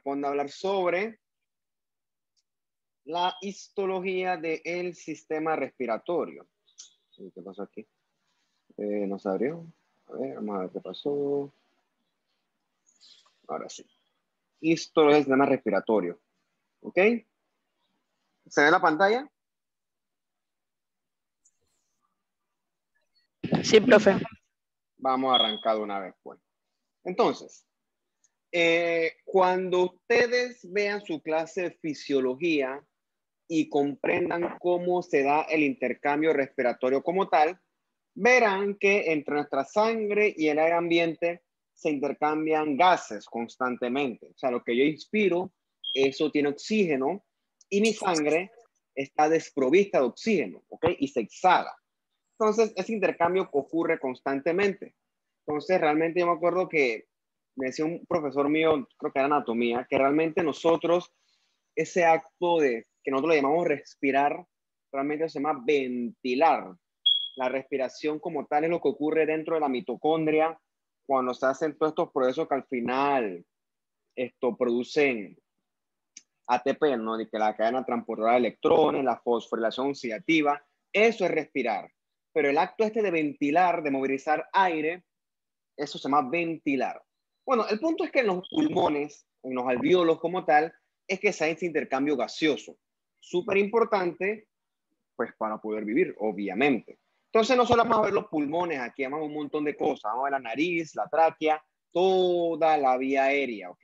corresponde hablar sobre la histología del sistema respiratorio. ¿Qué pasó aquí? No se abrió. A ver, vamos a ver qué pasó. Ahora sí. Histología del sistema respiratorio. ¿Ok? ¿Se ve la pantalla? Sí, profe. Vamos a arrancar de una vez, pues. Entonces, cuando ustedes vean su clase de fisiología y comprendan cómo se da el intercambio respiratorio como tal, verán que entre nuestra sangre y el aire ambiente se intercambian gases constantemente. O sea, lo que yo inspiro, eso tiene oxígeno y mi sangre está desprovista de oxígeno, ¿ok? Y se exhala. Entonces, ese intercambio ocurre constantemente. Entonces, realmente yo me acuerdo que me decía un profesor mío, creo que era anatomía, que realmente nosotros, ese acto de que nosotros le llamamos respirar, realmente se llama ventilar. La respiración como tal es lo que ocurre dentro de la mitocondria cuando se hacen todos estos procesos que al final producen ATP, ¿no? De que la cadena transportadora de electrones, la fosforilación oxidativa, eso es respirar. Pero el acto de ventilar, de movilizar aire, eso se llama ventilar. Bueno, el punto es que en los pulmones, en los alvéolos como tal, es que se hace ese intercambio gaseoso. Súper importante, pues para poder vivir, obviamente. Entonces no solo vamos a ver los pulmones, aquí vamos a ver un montón de cosas. Vamos a ver la nariz, la tráquea, toda la vía aérea, ¿ok?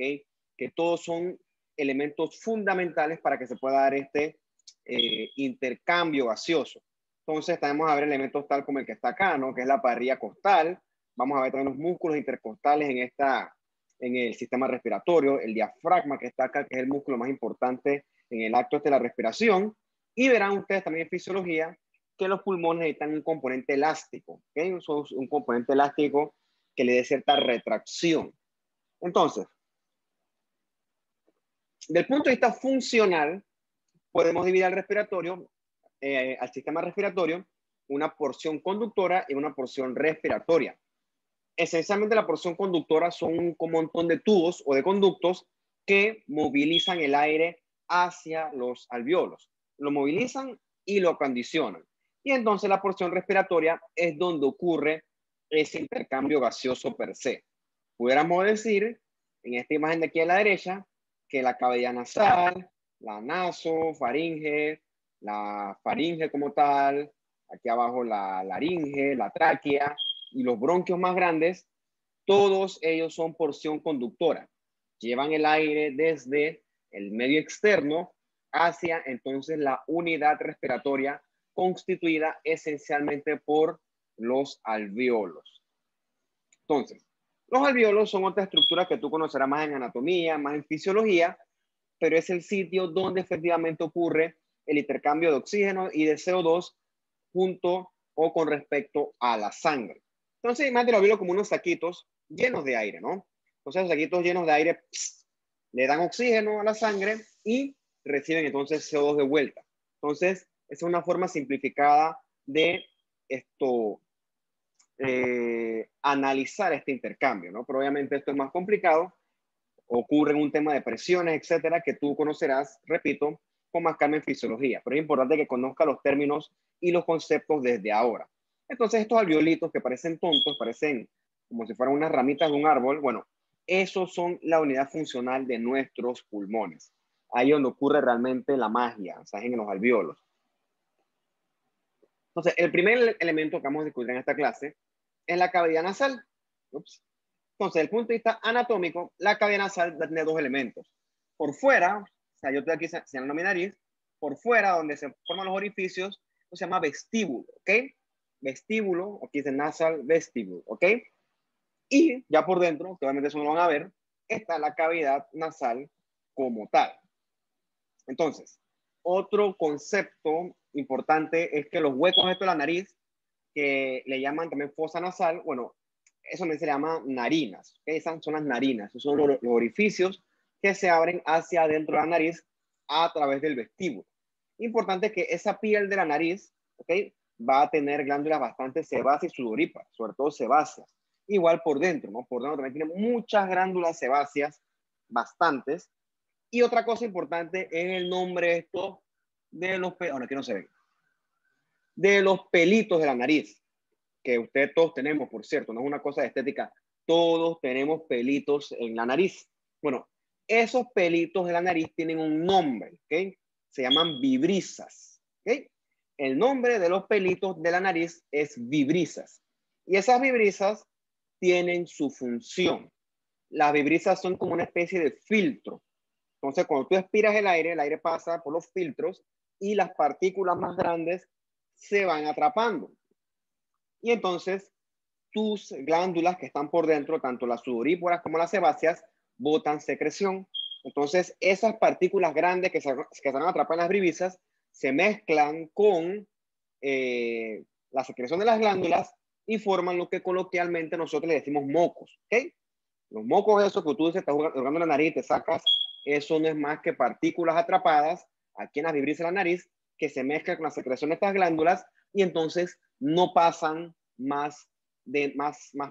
Que todos son elementos fundamentales para que se pueda dar este intercambio gaseoso. Entonces tenemos a ver elementos tal como el que está acá, ¿no? Que es la parrilla costal. Vamos a ver también los músculos intercostales en el sistema respiratorio, el diafragma que está acá, que es el músculo más importante en el acto de la respiración. Y verán ustedes también en fisiología que los pulmones necesitan un componente elástico, ¿okay? Un componente elástico que le dé cierta retracción. Entonces, del punto de vista funcional, podemos dividir al respiratorio, al sistema respiratorio, una porción conductora y una porción respiratoria. Esencialmente la porción conductora son un montón de tubos o de conductos que movilizan el aire hacia los alvéolos. Lo movilizan y lo acondicionan. Y entonces la porción respiratoria es donde ocurre ese intercambio gaseoso per se. Pudiéramos decir, en esta imagen de aquí a la derecha, que la cavidad nasal, la nasofaringe, la faringe como tal, aquí abajo la laringe, la tráquea y los bronquios más grandes, todos ellos son porción conductora. Llevan el aire desde el medio externo hacia entonces la unidad respiratoria constituida esencialmente por los alvéolos. Entonces, los alvéolos son otra estructura que tú conocerás más en anatomía, más en fisiología, pero es el sitio donde efectivamente ocurre el intercambio de oxígeno y de CO2 junto o con respecto a la sangre. Entonces, imagínate los alvéolos como unos saquitos llenos de aire, ¿no? Entonces, los saquitos llenos de aire le dan oxígeno a la sangre y reciben entonces CO2 de vuelta. Entonces, esa es una forma simplificada de analizar este intercambio, ¿no? Pero obviamente esto es más complicado, ocurre en un tema de presiones, etcétera, que tú conocerás, repito, con más calma en fisiología, pero es importante que conozca los términos y los conceptos desde ahora. Entonces estos alveolitos que parecen tontos, parecen como si fueran unas ramitas de un árbol, bueno, esos son la unidad funcional de nuestros pulmones. Ahí es donde ocurre realmente la magia, o sea, en los alvéolos. Entonces, el primer elemento que vamos a discutir en esta clase es la cavidad nasal. Ups. Entonces, desde el punto de vista anatómico, la cavidad nasal tiene dos elementos. Por fuera, o sea, yo estoy aquí señalando mi nariz, por fuera, donde se forman los orificios, eso se llama vestíbulo, ¿ok? Vestíbulo, aquí dice nasal vestíbulo, ¿ok? Y ya por dentro, que obviamente eso no lo van a ver, está la cavidad nasal como tal. Entonces, otro concepto importante es que los huecos estos de la nariz, que le llaman también fosa nasal, bueno, eso también se llama narinas. ¿Okay? Esas son las narinas, esos son los orificios que se abren hacia adentro de la nariz a través del vestíbulo. Importante que esa piel de la nariz, ¿okay? Va a tener glándulas bastante sebáceas y sudoríparas, sobre todo sebáceas. Igual por dentro, ¿no? Por dentro también tiene muchas glándulas sebáceas, bastantes, Y otra cosa importante es el nombre esto de los, bueno, aquí no se ve, de los pelitos de la nariz, que ustedes todos tenemos, por cierto, no es una cosa de estética, todos tenemos pelitos en la nariz. Bueno, esos pelitos de la nariz tienen un nombre, ¿ok? Se llaman vibrisas, ¿ok? El nombre de los pelitos de la nariz es vibrisas. Y esas vibrisas tienen su función. Las vibrisas son como una especie de filtro. Entonces, cuando tú expiras el aire pasa por los filtros y las partículas más grandes se van atrapando. Y entonces, tus glándulas que están por dentro, tanto las sudoríparas como las sebáceas, botan secreción. Entonces, esas partículas grandes que se van a atrapar en las vibrisas se mezclan con la secreción de las glándulas y forman lo que coloquialmente nosotros le decimos mocos, ¿ok? Los mocos, eso que tú dices, estás jugando la nariz, te sacas, eso no es más que partículas atrapadas aquí en las vibrisas de la nariz que se mezclan con la secreción de estas glándulas y entonces no pasan más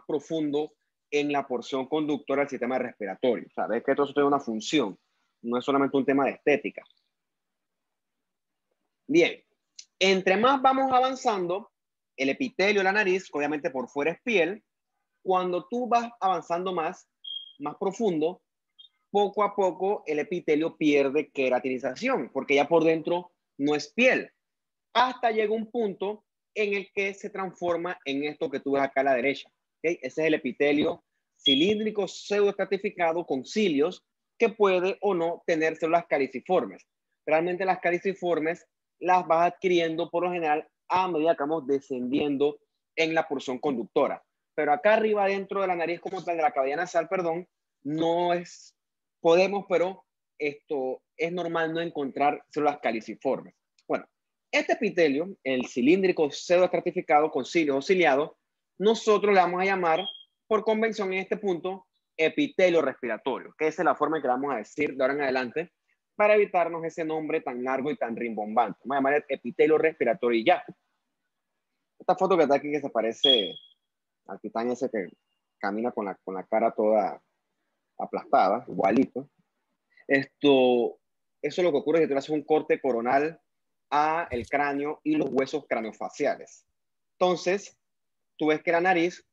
profundo en la porción conductora del sistema respiratorio. O sea, ves que todo eso tiene una función, no es solamente un tema de estética. Bien, entre más vamos avanzando, el epitelio de la nariz, obviamente por fuera es piel, cuando tú vas avanzando más profundo, poco a poco el epitelio pierde queratinización, porque ya por dentro no es piel. Hasta llega un punto en el que se transforma en esto que tú ves acá a la derecha. ¿Okay? Ese es el epitelio cilíndrico pseudoestratificado con cilios que puede o no tener células caliciformes. Realmente las caliciformes las vas adquiriendo por lo general a medida que vamos descendiendo en la porción conductora. Pero acá arriba dentro de la nariz como tal, de la cavidad nasal, perdón, no es, podemos, pero esto es normal no encontrar células caliciformes. Bueno, este epitelio, el cilíndrico pseudoestratificado con cilios o ciliados, nosotros le vamos a llamar, por convención en este punto, epitelio respiratorio, que esa es la forma en que le vamos a decir de ahora en adelante, para evitarnos ese nombre tan largo y tan rimbombante. Vamos a llamar epitelio respiratorio y ya. Esta foto que está aquí que se parece al titán ese que camina con la cara toda aplastada, igualito. Eso es lo que ocurre si tú le haces un corte coronal a el cráneo y los huesos craneofaciales. Entonces, tú ves que la nariz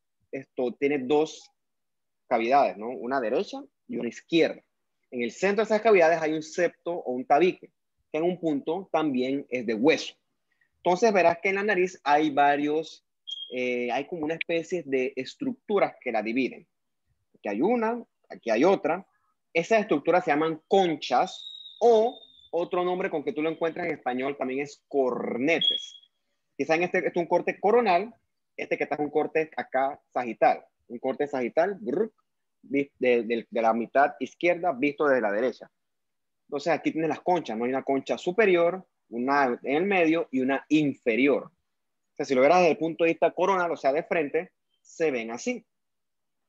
tiene dos cavidades, ¿no? Una derecha y una izquierda. En el centro de esas cavidades hay un septo o un tabique, que en un punto también es de hueso. Entonces verás que en la nariz hay hay como una especie de estructuras que la dividen. Aquí hay una, aquí hay otra. Esas estructuras se llaman conchas o otro nombre con que tú lo encuentras en español también es cornetes. Quizá en este es un corte coronal, que está es un corte acá sagital. Un corte sagital de la mitad izquierda visto desde la derecha. Entonces aquí tienes las conchas, no hay una concha superior, una en el medio y una inferior. O sea, si lo verás desde el punto de vista coronal, o sea, de frente, se ven así.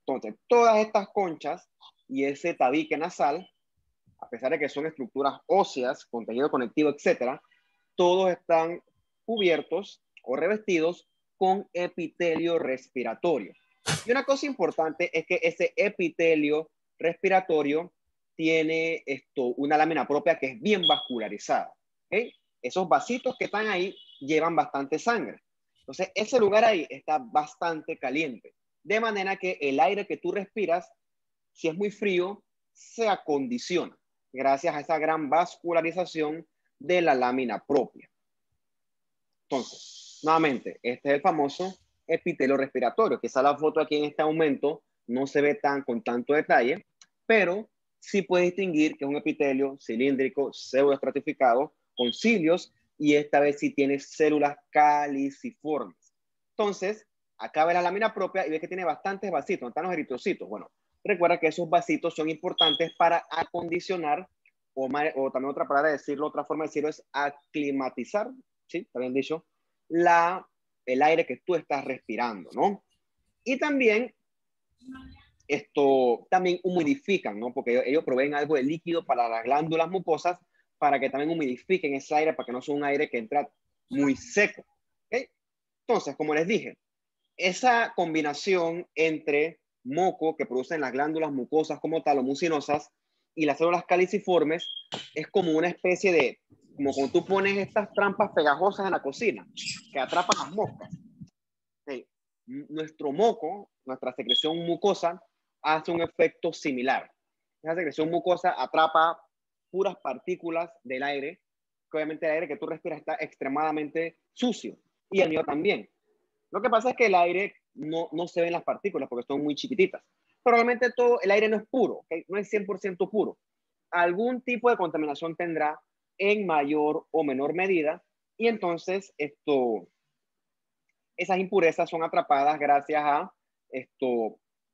Entonces, todas estas conchas y ese tabique nasal, a pesar de que son estructuras óseas, con tejido conectivo, etcétera, todos están cubiertos o revestidos con epitelio respiratorio. Y una cosa importante es que ese epitelio respiratorio tiene una lámina propia que es bien vascularizada. ¿Okay? Esos vasitos que están ahí llevan bastante sangre. Entonces, ese lugar ahí está bastante caliente. De manera que el aire que tú respiras, si es muy frío, se acondiciona gracias a esa gran vascularización de la lámina propia. Entonces, nuevamente, este es el famoso epitelio respiratorio. Quizá la foto aquí en este aumento no se ve con tanto detalle, pero sí puedes distinguir que es un epitelio cilíndrico pseudoestratificado con cilios y esta vez sí tiene células caliciformes. Entonces, acá ve la lámina propia y ve que tiene bastantes vasitos. ¿Dónde están los eritrocitos? Bueno, recuerda que esos vasitos son importantes para acondicionar, o también otra palabra de decirlo, otra forma de decirlo es aclimatizar, ¿sí? Está bien dicho, el aire que tú estás respirando, ¿no? Y también también humidifican, ¿no? Porque ellos proveen algo de líquido para las glándulas mucosas para que también humidifiquen ese aire, para que no sea un aire que entra muy seco. ¿Okay? Entonces, como les dije, esa combinación entre moco que producen las glándulas mucosas como tal o mucinosas y las células caliciformes es como una especie de, como cuando tú pones estas trampas pegajosas en la cocina que atrapan las moscas. Sí. Nuestro moco, nuestra secreción mucosa, hace un efecto similar. Esa secreción mucosa atrapa puras partículas del aire, que obviamente el aire que tú respiras está extremadamente sucio, y el mío también. Lo que pasa es que el aire no se ven las partículas porque son muy chiquititas. Probablemente todo el aire no es puro, ¿okay? No es 100% puro. Algún tipo de contaminación tendrá en mayor o menor medida, y entonces esas impurezas son atrapadas gracias a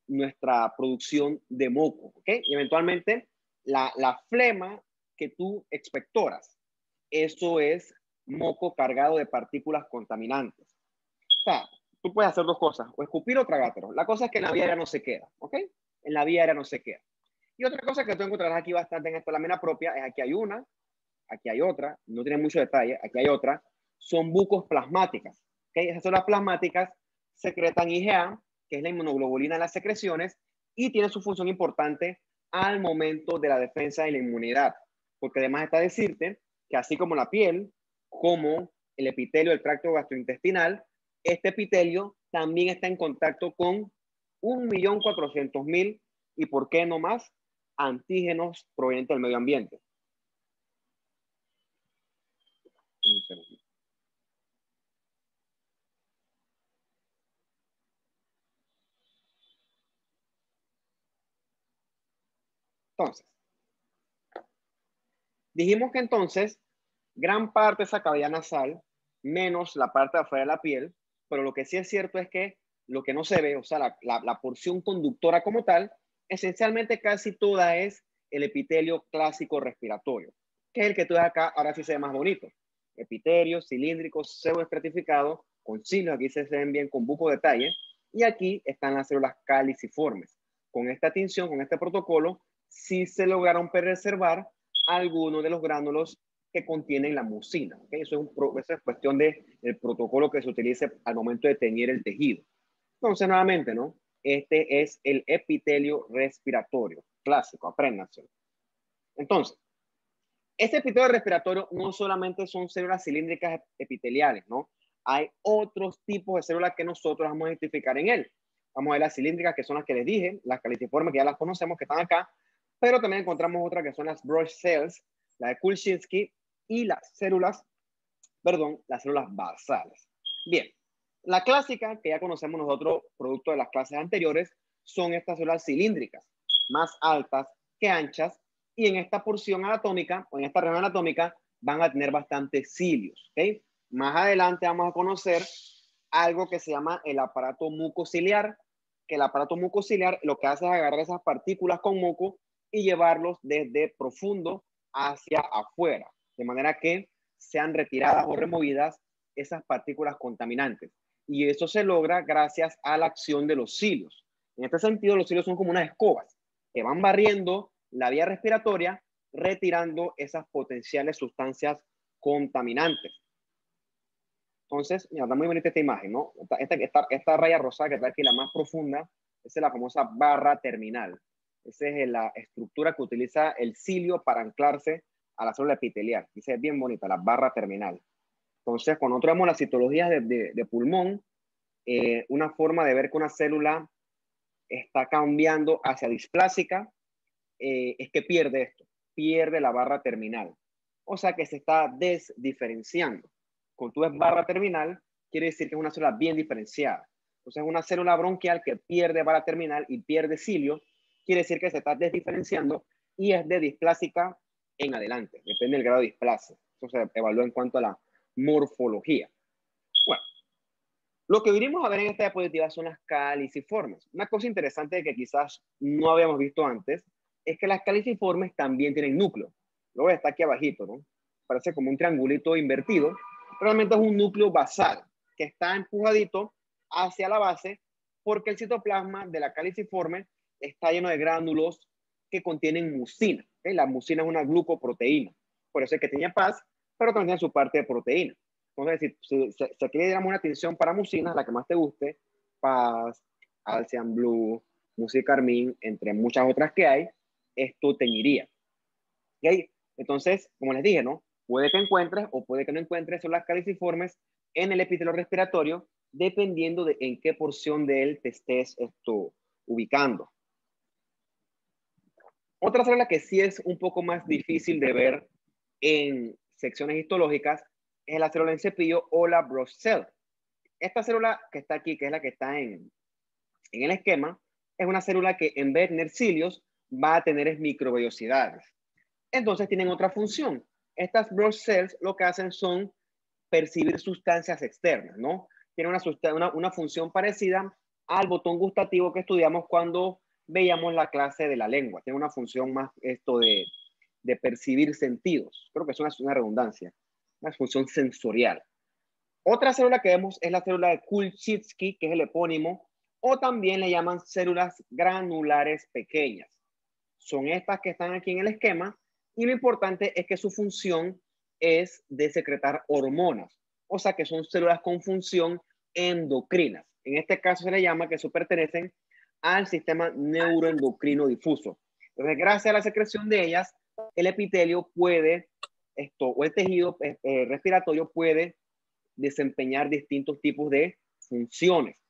nuestra producción de moco, ¿okay? Y eventualmente la flema que tú expectoras, eso es moco cargado de partículas contaminantes. O sea, tú puedes hacer dos cosas, o escupir o tragártelo. La cosa es que en la vía aérea no se queda, ¿ok? En la vía aérea no se queda. Y otra cosa que tú encontrarás aquí bastante en esta lámina propia es aquí hay una, aquí hay otra, no tiene mucho detalle, aquí hay otra, son bucos plasmáticas, ¿ok? Esas células plasmáticas secretan IgA, que es la inmunoglobulina de las secreciones, y tiene su función importante al momento de la defensa y la inmunidad, porque además está decirte que así como la piel, como el epitelio del tracto gastrointestinal, este epitelio también está en contacto con 1.400.000 y por qué no más antígenos provenientes del medio ambiente. Entonces, dijimos que entonces gran parte de esa cavidad nasal, menos la parte de afuera de la piel, pero lo que sí es cierto es que lo que no se ve, o sea, la porción conductora como tal, esencialmente casi toda es el epitelio clásico respiratorio, que es el que tú ves acá, ahora sí se ve más bonito. Epitelio cilíndrico, pseudoestratificado, con cilios, aquí se ven bien con buco detalle, y aquí están las células caliciformes. Con esta tinción, con este protocolo, sí se lograron preservar algunos de los gránulos que contienen la mucina. ¿Okay? Eso es cuestión del protocolo que se utilice al momento de teñir el tejido. Entonces, nuevamente, ¿no? Este es el epitelio respiratorio clásico, apréndanse. Entonces, este epitelio respiratorio no solamente son células cilíndricas epiteliales, ¿no? Hay otros tipos de células que nosotros vamos a identificar en él. Vamos a ver las cilíndricas, que son las que les dije, las caliciformes, que ya las conocemos, que están acá, pero también encontramos otras que son las brush cells, la de Kulczynski, y las células basales. Bien, la clásica que ya conocemos nosotros, producto de las clases anteriores, son estas células cilíndricas, más altas que anchas, y en esta porción anatómica, o en esta región anatómica, van a tener bastantes cilios, ¿ok? Más adelante vamos a conocer algo que se llama el aparato mucociliar, que el aparato mucociliar lo que hace es agarrar esas partículas con moco y llevarlos desde profundo hacia afuera, de manera que sean retiradas o removidas esas partículas contaminantes. Y eso se logra gracias a la acción de los cilios. En este sentido, los cilios son como unas escobas que van barriendo la vía respiratoria, retirando esas potenciales sustancias contaminantes. Entonces, mira, está muy bonita esta imagen, ¿no? Esta raya rosada que está aquí, la más profunda, esa es la famosa barra terminal. Esa es la estructura que utiliza el cilio para anclarse a la célula epitelial. Dice, es bien bonita, la barra terminal. Entonces, cuando nosotros vemos las citologías de pulmón, una forma de ver que una célula está cambiando hacia displásica es que pierde esto, pierde la barra terminal. O sea que se está desdiferenciando. Cuando tú ves barra terminal, quiere decir que es una célula bien diferenciada. Entonces, una célula bronquial que pierde barra terminal y pierde cilio, quiere decir que se está desdiferenciando y es de displásica en adelante. Depende del grado de displasia. Eso se evalúa en cuanto a la morfología. Bueno, lo que vinimos a ver en esta diapositiva son las caliciformes. Una cosa interesante que quizás no habíamos visto antes es que las caliciformes también tienen núcleo. Lo ves, está aquí abajito, ¿no? Parece como un triangulito invertido. Realmente es un núcleo basal que está empujadito hacia la base porque el citoplasma de la caliciforme está lleno de gránulos que contienen mucina. ¿Okay? La mucina es una glucoproteína. Por eso es que tiene paz, pero también tiene su parte de proteína. Entonces, si aquí le damos una atención para mucinas, la que más te guste, Paz, Alcian Blue, Musicarmin, entre muchas otras que hay, esto teñiría. ¿Okay? Entonces, como les dije, ¿no? Puede que encuentres o puede que no encuentres células caliciformes en el epitelio respiratorio, dependiendo de en qué porción de él te estés ubicando. Otra célula que sí es un poco más difícil de ver en secciones histológicas es la célula en cepillo o la Brush cell. Esta célula que está aquí, que es la que está en el esquema, es una célula que en vez de tener cilios va a tener microvellosidades. Entonces tienen otra función. Estas Brush cells lo que hacen son percibir sustancias externas, ¿no? Tienen una función parecida al botón gustativo que estudiamos cuando veíamos la clase de la lengua. Tiene una función más de percibir sentidos. Creo que es una redundancia, una función sensorial. Otra célula que vemos es la célula de Kulczycki, que es el epónimo, o también le llaman células granulares pequeñas. Son estas que están aquí en el esquema y lo importante es que su función es de secretar hormonas, o sea que son células con función endocrinas. En este caso se le llama que pertenecen al sistema neuroendocrino difuso. Entonces, gracias a la secreción de ellas, el epitelio puede, o el tejido respiratorio puede desempeñar distintos tipos de funciones.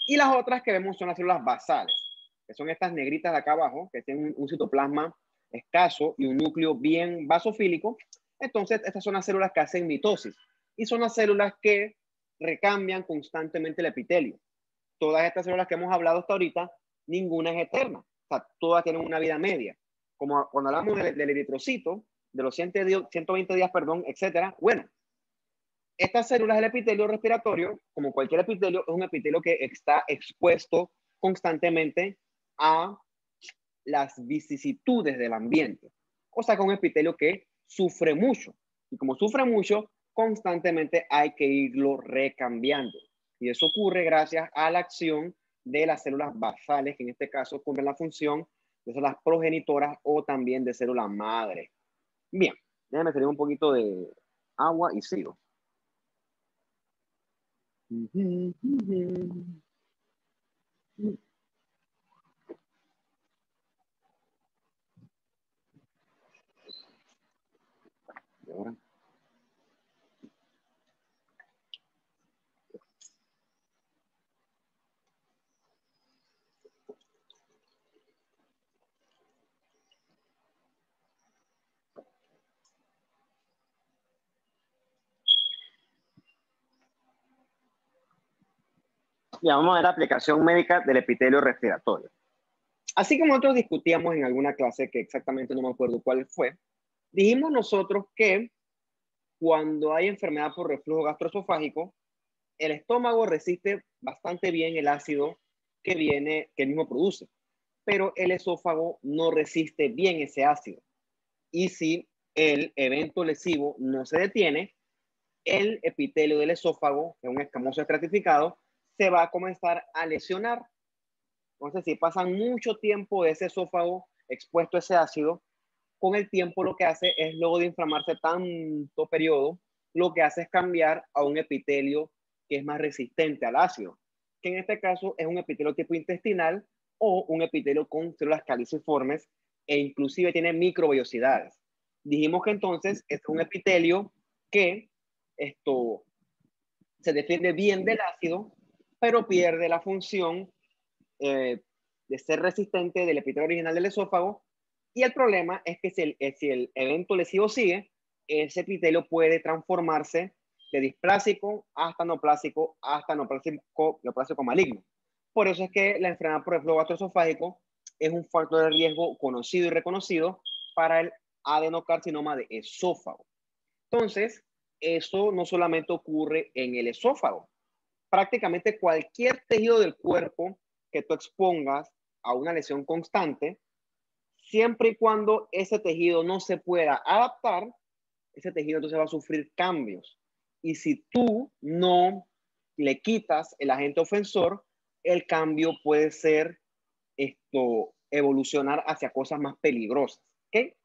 Y las otras que vemos son las células basales, que son estas negritas de acá abajo, que tienen un citoplasma escaso y un núcleo bien basofílico. Entonces, estas son las células que hacen mitosis y son las células que recambian constantemente el epitelio. Todas estas células que hemos hablado hasta ahorita, ninguna es eterna. O sea, todas tienen una vida media. Como cuando hablamos del eritrocito, de los 120 días, perdón, etcétera. Bueno, estas células del epitelio respiratorio, como cualquier epitelio, es un epitelio que está expuesto constantemente a las vicisitudes del ambiente. O sea, que es un epitelio que sufre mucho. Y como sufre mucho, constantemente hay que irlo recambiando. Y eso ocurre gracias a la acción de las células basales, que en este caso cumplen la función de células progenitoras o también de células madre. Bien, déjenme tener un poquito de agua y sigo. Y ahora. Ya vamos a ver la aplicación médica del epitelio respiratorio. Así como nosotros discutíamos en alguna clase, que exactamente no me acuerdo cuál fue, dijimos nosotros que cuando hay enfermedad por reflujo gastroesofágico, el estómago resiste bastante bien el ácido que el mismo produce, pero el esófago no resiste bien ese ácido. Y si el evento lesivo no se detiene, el epitelio del esófago, que es un escamoso estratificado, se va a comenzar a lesionar. Entonces, si pasan mucho tiempo ese esófago expuesto a ese ácido, con el tiempo lo que hace es, luego de inflamarse tanto periodo, lo que hace es cambiar a un epitelio que es más resistente al ácido, que en este caso es un epitelio tipo intestinal o un epitelio con células caliciformes e inclusive tiene microvellosidades. Dijimos que entonces es un epitelio que se defiende bien del ácido, pero pierde la función de ser resistente del epitelio original del esófago. Y el problema es que si el evento lesivo sigue, ese epitelio puede transformarse de displásico hasta neoplásico, neoplásico maligno. Por eso es que la enfermedad por reflujo gastroesofágico es un factor de riesgo conocido y reconocido para el adenocarcinoma de esófago. Entonces, eso no solamente ocurre en el esófago. Prácticamente cualquier tejido del cuerpo que tú expongas a una lesión constante, siempre y cuando ese tejido no se pueda adaptar, ese tejido entonces va a sufrir cambios. Y si tú no le quitas el agente ofensor, el cambio puede ser evolucionar hacia cosas más peligrosas. ¿Okay?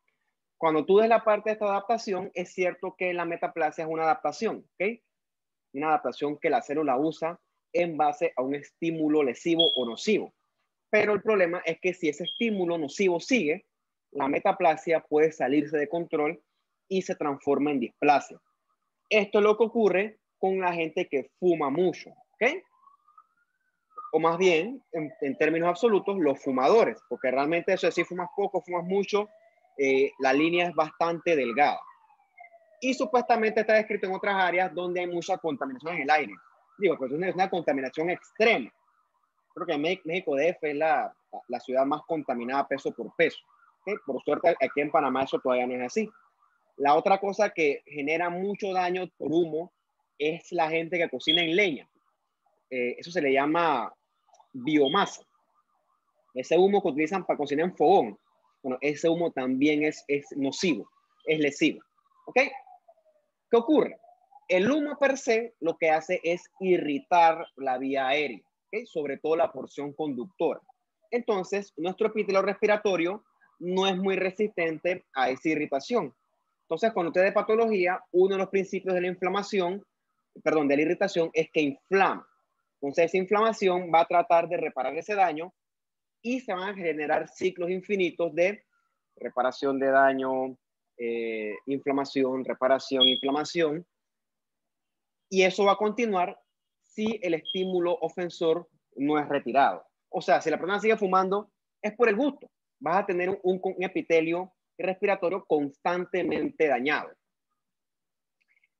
Cuando tú des la parte de esta adaptación, es cierto que la metaplasia es una adaptación. ¿Okay? Una adaptación que la célula usa en base a un estímulo lesivo o nocivo. Pero el problema es que si ese estímulo nocivo sigue, la metaplasia puede salirse de control y se transforma en displasia. Esto es lo que ocurre con la gente que fuma mucho, ¿ok? O más bien, en términos absolutos, los fumadores, porque realmente eso es si fumas poco, fumas mucho, la línea es bastante delgada. Y supuestamente está descrito en otras áreas donde hay mucha contaminación en el aire. Digo, pues es una contaminación extrema. Creo que México DF es la ciudad más contaminada peso por peso. ¿Okay? Por suerte, aquí en Panamá eso todavía no es así. La otra cosa que genera mucho daño por humo es la gente que cocina en leña. Eso se le llama biomasa. Ese humo que utilizan para cocinar en fogón, bueno, ese humo también es nocivo, es lesivo. ¿Ok? ¿Qué ocurre? El humo per se lo que hace es irritar la vía aérea, ¿okay? Sobre todo la porción conductora. Entonces, nuestro epitelio respiratorio no es muy resistente a esa irritación. Entonces, cuando usted de patología, uno de los principios de la inflamación, perdón, de la irritación es que inflama. Entonces, esa inflamación va a tratar de reparar ese daño y se van a generar ciclos infinitos de reparación de daño, inflamación, reparación, inflamación. Y eso va a continuar si el estímulo ofensor no es retirado. O sea, si la persona sigue fumando, es por el gusto. Vas a tener un epitelio respiratorio constantemente dañado.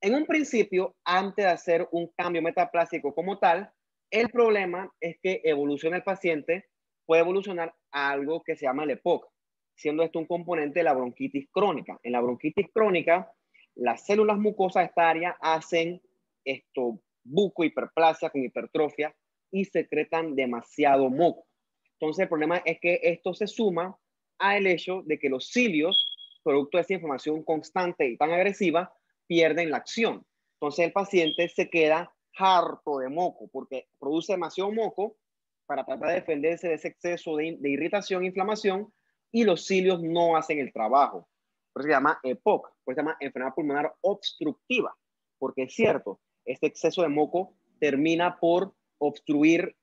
En un principio, antes de hacer un cambio metaplásico como tal, el problema es que evoluciona el paciente, puede evolucionar a algo que se llama el EPOC, siendo esto un componente de la bronquitis crónica. En la bronquitis crónica, las células mucosas de esta área hacen bucohiperplasia con hipertrofia y secretan demasiado moco. Entonces, el problema es que esto se suma al hecho de que los cilios, producto de esa inflamación constante y tan agresiva, pierden la acción. Entonces, el paciente se queda harto de moco porque produce demasiado moco para tratar de defenderse de ese exceso de irritación e inflamación y los cilios no hacen el trabajo. Por eso se llama EPOC, por eso se llama enfermedad pulmonar obstructiva, porque es cierto, este exceso de moco termina por obstruir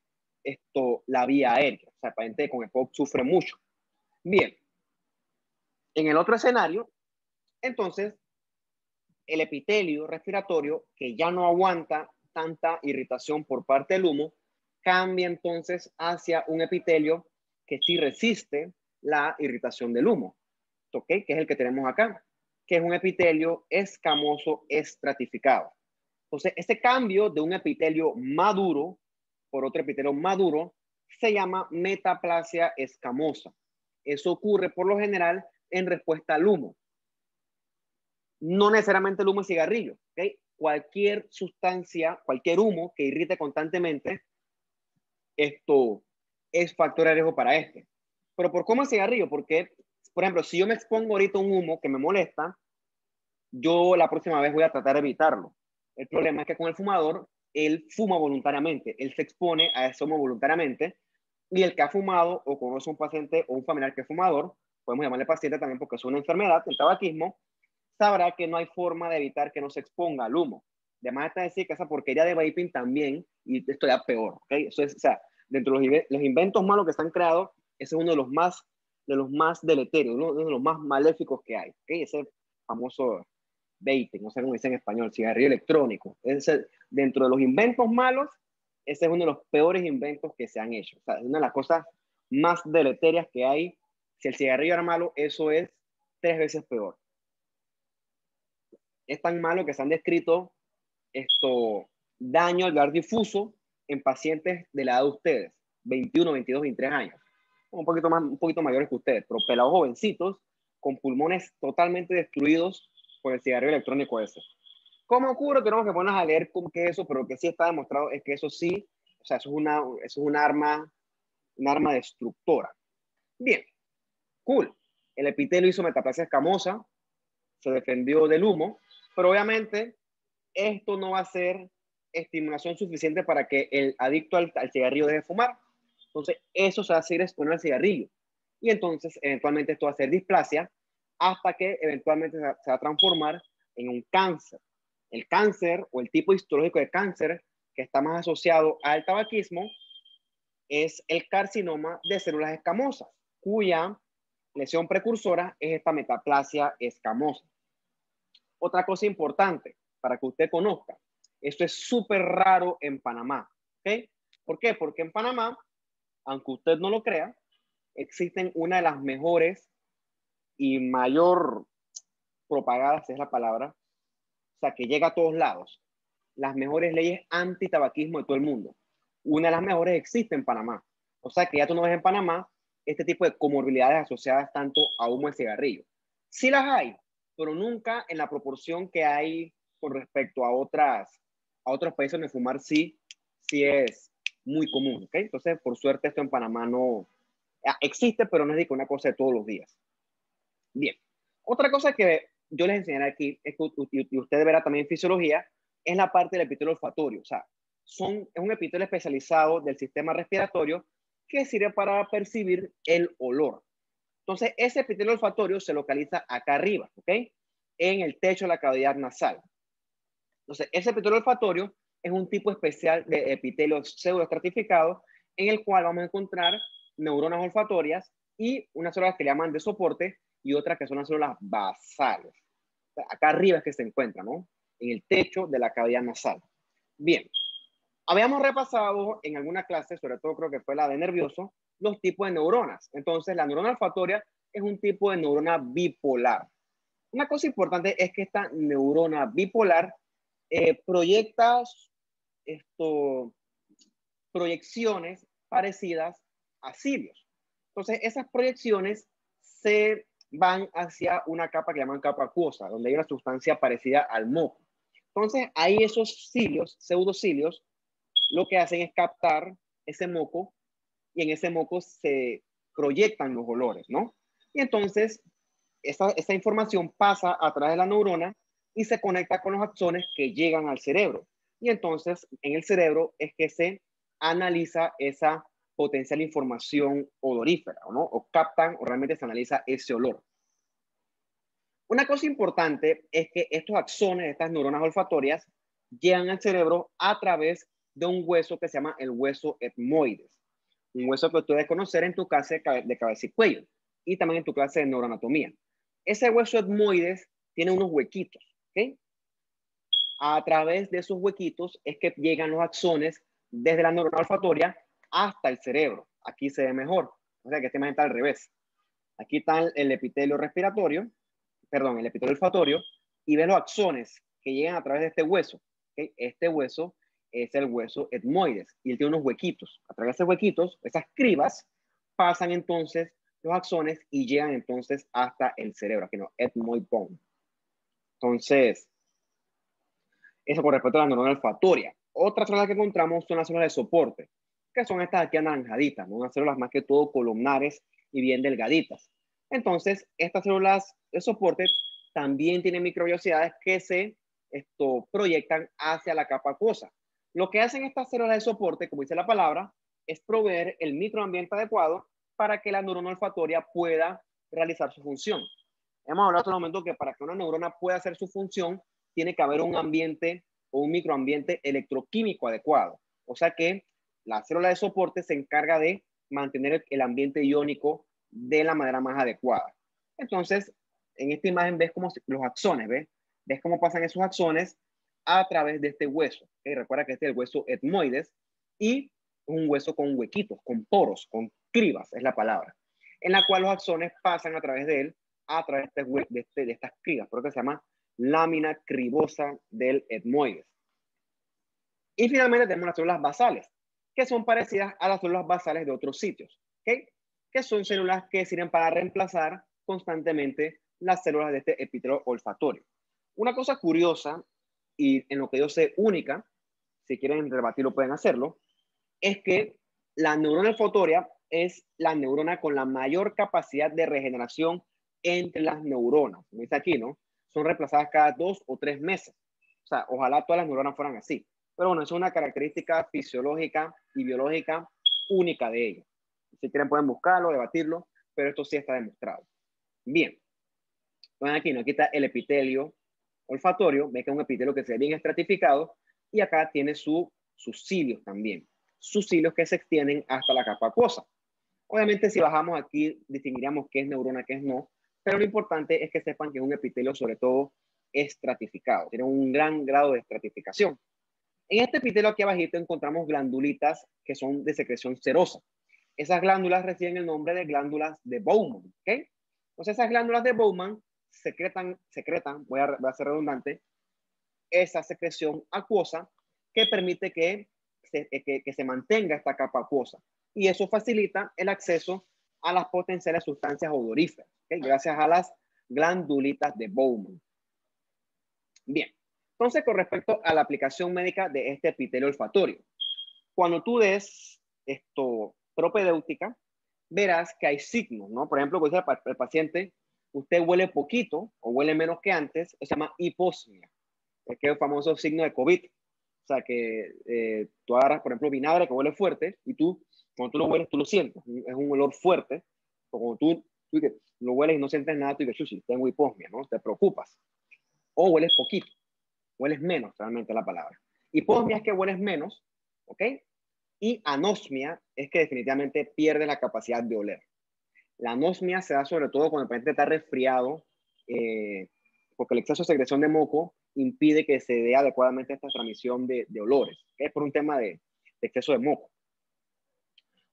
la vía aérea. O sea, el paciente con EPOC sufre mucho. Bien, en el otro escenario, entonces, el epitelio respiratorio, que ya no aguanta tanta irritación por parte del humo, cambia entonces hacia un epitelio que sí resiste la irritación del humo, ¿ok? Que es el que tenemos acá, que es un epitelio escamoso estratificado. Entonces, este cambio de un epitelio maduro por otro epitelio maduro se llama metaplasia escamosa. Eso ocurre por lo general en respuesta al humo. No necesariamente el humo de cigarrillo, ¿okay? Cualquier sustancia, cualquier humo que irrite constantemente, esto es factor de riesgo para este. Pero ¿por cómo el cigarrillo? Porque, por ejemplo, si yo me expongo ahorita a un humo que me molesta, yo la próxima vez voy a tratar de evitarlo. El problema es que con el fumador, él fuma voluntariamente, él se expone a ese humo voluntariamente, y el que ha fumado o conoce un paciente o un familiar que es fumador, podemos llamarle paciente también porque es una enfermedad, el tabaquismo, sabrá que no hay forma de evitar que no se exponga al humo. Además está decir que esa porquería de vaping también, y esto ya peor, ¿ok? Eso es, o sea, dentro de los inventos malos que se han creado, ese es uno de los más deleterios, uno de los más maléficos que hay, ¿ok? Ese famoso vaping, no sé cómo dice en español, cigarrillo electrónico. Ese, dentro de los inventos malos, ese es uno de los peores inventos que se han hecho. O sea, es una de las cosas más deleterias que hay. Si el cigarrillo era malo, eso es 3 veces peor. Es tan malo que se han descrito daño alveolar difuso en pacientes de la edad de ustedes, 21, 22, 23 años, un poquito mayores que ustedes, pero pelados jovencitos con pulmones totalmente destruidos por el cigarrillo electrónico ese. ¿Cómo ocurre? Tenemos que ponernos a leer con qué eso, pero lo que sí está demostrado es que eso sí, o sea, eso es un arma destructora. Bien, cool. El epitelio hizo metaplasia escamosa, se defendió del humo, pero obviamente esto no va a ser estimulación suficiente para que el adicto al cigarrillo deje de fumar. Entonces, eso se va a seguir exponiendo al cigarrillo. Y entonces, eventualmente, esto va a ser displasia hasta que eventualmente se va a transformar en un cáncer. El cáncer o el tipo histológico de cáncer que está más asociado al tabaquismo es el carcinoma de células escamosas, cuya lesión precursora es esta metaplasia escamosa. Otra cosa importante para que usted conozca, esto es súper raro en Panamá, ¿ok? ¿Por qué? Porque en Panamá, aunque usted no lo crea, existen una de las mejores y mayor propagadas, es la palabra, o sea, que llega a todos lados, las mejores leyes anti-tabaquismo de todo el mundo. Una de las mejores existe en Panamá. O sea, que ya tú no ves en Panamá este tipo de comorbilidades asociadas tanto a humo de cigarrillo. Sí las hay, pero nunca en la proporción que hay con respecto a otros países donde fumar sí es muy común, ¿ok? Entonces, por suerte, esto en Panamá no existe, pero no es una cosa de todos los días. Bien, otra cosa que yo les enseñaré aquí, es que y usted verá también en fisiología, es la parte del epitelio olfatorio. O sea, es un epitelio especializado del sistema respiratorio que sirve para percibir el olor. Entonces, ese epitelio olfatorio se localiza acá arriba, ¿ok? En el techo de la cavidad nasal. Entonces, ese epitelio olfatorio es un tipo especial de epitelio pseudoestratificado en el cual vamos a encontrar neuronas olfatorias y unas células que le llaman de soporte y otras que son las células basales. Acá arriba es que se encuentra, ¿no? En el techo de la cavidad nasal. Bien, habíamos repasado en alguna clase, sobre todo creo que fue la de nervioso, los tipos de neuronas. Entonces, la neurona olfatoria es un tipo de neurona bipolar. Una cosa importante es que esta neurona bipolar proyecta proyecciones parecidas a cilios. Entonces, esas proyecciones se van hacia una capa que llaman capa acuosa, donde hay una sustancia parecida al moco. Entonces, ahí esos cilios, pseudocilios, lo que hacen es captar ese moco y en ese moco se proyectan los olores, ¿no? Y entonces, esa información pasa a través de la neurona y se conecta con los axones que llegan al cerebro. Y entonces, en el cerebro es que se analiza esa potencial información odorífera, ¿no? O captan o realmente se analiza ese olor. Una cosa importante es que estos axones, estas neuronas olfatorias, llegan al cerebro a través de un hueso que se llama el hueso etmoides. Un hueso que tú debes conocer en tu clase de cabeza y cuello y también en tu clase de neuroanatomía. Ese hueso etmoides tiene unos huequitos, ¿ok? A través de esos huequitos es que llegan los axones desde la neurona olfatoria hasta el cerebro. Aquí se ve mejor. O sea que esta imagen está al revés. Aquí está el epitelio respiratorio, perdón, el epitelio olfatorio, y ves los axones que llegan a través de este hueso. ¿Okay? Este hueso es el hueso etmoides y él tiene unos huequitos. A través de esos huequitos, esas cribas, pasan entonces los axones y llegan entonces hasta el cerebro. Aquí no, ethmoid bone. Entonces, eso con respecto a la neurona olfatoria. Otras células que encontramos son las células de soporte, que son estas aquí anaranjaditas, ¿no? Unas células más que todo columnares y bien delgaditas. Entonces, estas células de soporte también tienen microvellosidades que se proyectan hacia la capa acuosa. Lo que hacen estas células de soporte, como dice la palabra, es proveer el microambiente adecuado para que la neurona olfatoria pueda realizar su función. Hemos hablado hasta el momento que para que una neurona pueda hacer su función, tiene que haber un ambiente o un microambiente electroquímico adecuado. O sea que la célula de soporte se encarga de mantener el ambiente iónico de la manera más adecuada. Entonces, en esta imagen ves como los axones, ves cómo pasan esos axones a través de este hueso. Recuerda que este es el hueso etmoides y un hueso con huequitos, con poros, con cribas, es la palabra, en la cual los axones pasan a través de él, a través de estas cribas, por lo que se llama lámina cribosa del etmoides. Y finalmente tenemos las células basales, que son parecidas a las células basales de otros sitios, ¿okay? Que son células que sirven para reemplazar constantemente las células de este epitelio olfatorio. Una cosa curiosa, y en lo que yo sé única, si quieren rebatirlo pueden hacerlo, es que la neurona olfatoria es la neurona con la mayor capacidad de regeneración entre las neuronas. Como dice aquí, ¿no? Son reemplazadas cada 2 o 3 meses. O sea, ojalá todas las neuronas fueran así. Pero bueno, es una característica fisiológica y biológica única de ella. Si quieren pueden buscarlo, debatirlo, pero esto sí está demostrado. Bien. Entonces aquí, ¿no? Aquí está el epitelio olfatorio. Ve que es un epitelio que se ve bien estratificado y acá tiene sus cilios también. sus cilios que se extienden hasta la capa acuosa. Obviamente, si bajamos aquí, distinguiríamos qué es neurona, qué es no, pero lo importante es que sepan que es un epitelio sobre todo estratificado, tiene un gran grado de estratificación. En este epitelio aquí abajito encontramos glandulitas que son de secreción serosa. Esas glándulas reciben el nombre de glándulas de Bowman, ¿ok? Entonces esas glándulas de Bowman secretan, voy a ser redundante, esa secreción acuosa que permite que se mantenga esta capa acuosa. Y eso facilita el acceso a las potenciales sustancias odoríferas, ¿okay? Gracias a las glandulitas de Bowman. Bien, entonces con respecto a la aplicación médica de este epitelio olfatorio, cuando tú des esto propedéutica, verás que hay signos, ¿no? Por ejemplo, cuando dice el paciente, usted huele poquito o huele menos que antes, se llama hiposmia, que es el famoso signo de COVID. O sea, que tú agarras, por ejemplo, vinagre que huele fuerte y cuando tú lo hueles, tú lo sientes. Es un olor fuerte. O cuando tú lo hueles y no sientes nada, tú dices, chuchi, tengo hiposmia, ¿no? Te preocupas. O hueles poquito, hueles menos, realmente la palabra. Hiposmia es que hueles menos, ¿ok? Y anosmia es que definitivamente pierde la capacidad de oler. La anosmia se da sobre todo cuando el paciente está resfriado, porque el exceso de secreción de moco impide que se dé adecuadamente esta transmisión de olores, que es por un tema de exceso de moco.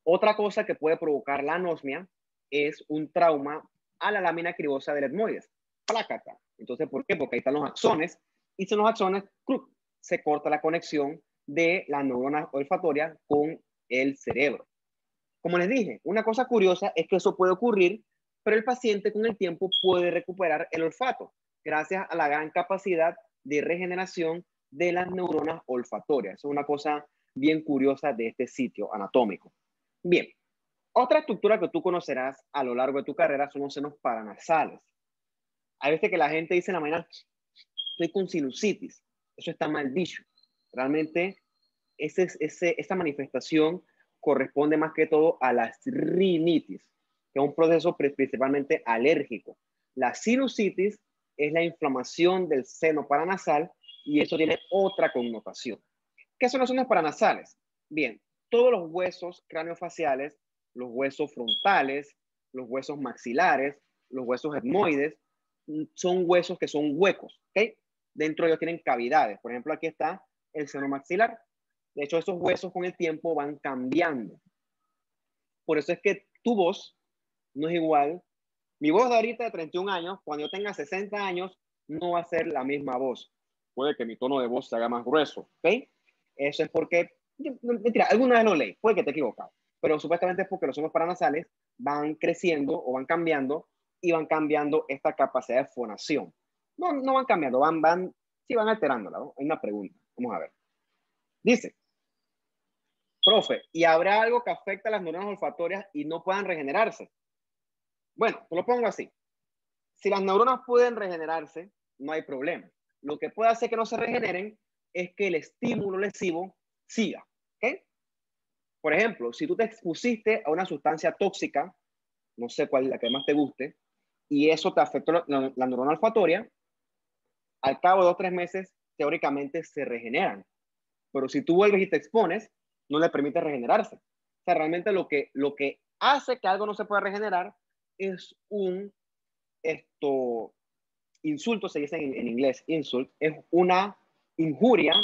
Otra cosa que puede provocar la anosmia es un trauma a la lámina cribosa del etmoides, plácata. Entonces, ¿por qué? Porque ahí están los axones, y son los axones, se corta la conexión de la neurona olfatoria con el cerebro. Como les dije, una cosa curiosa es que eso puede ocurrir, pero el paciente con el tiempo puede recuperar el olfato gracias a la gran capacidad de regeneración de las neuronas olfatorias. Eso es una cosa bien curiosa de este sitio anatómico. Bien, otra estructura que tú conocerás a lo largo de tu carrera son los senos paranasales. Hay veces que la gente dice en la mañana, estoy con sinusitis. Eso está mal dicho. Realmente esa manifestación corresponde más que todo a la rinitis, que es un proceso principalmente alérgico. La sinusitis es la inflamación del seno paranasal y eso tiene otra connotación. ¿Qué son los senos paranasales? Bien, todos los huesos craneofaciales, los huesos frontales, los huesos maxilares, los huesos etmoides, son huesos que son huecos, ¿ok? Dentro de ellos tienen cavidades. Por ejemplo, aquí está el seno maxilar. De hecho, esos huesos con el tiempo van cambiando. Por eso es que tu voz no es igual. Mi voz de ahorita de 31 años, cuando yo tenga 60 años, no va a ser la misma voz. Puede que mi tono de voz se haga más grueso, ¿ok? Eso es porque, mentira, alguna vez lo leí, puede que te he equivocado, pero supuestamente es porque los senos paranasales van creciendo o van cambiando y van cambiando esta capacidad de fonación. No van cambiando, sí van alterándola, ¿no? Hay una pregunta, vamos a ver. Dice, profe, ¿y habrá algo que afecta a las neuronas olfatorias y no puedan regenerarse? Bueno, te lo pongo así. Si las neuronas pueden regenerarse, no hay problema. Lo que puede hacer que no se regeneren es que el estímulo lesivo siga. ¿Okay? Por ejemplo, si tú te expusiste a una sustancia tóxica, no sé cuál es la que más te guste, y eso te afectó la neurona olfatoria, al cabo de 2 o 3 meses, teóricamente se regeneran. Pero si tú vuelves y te expones, no le permite regenerarse. O sea, realmente lo que hace que algo no se pueda regenerar es un insulto, se dice en inglés, insult, es una injuria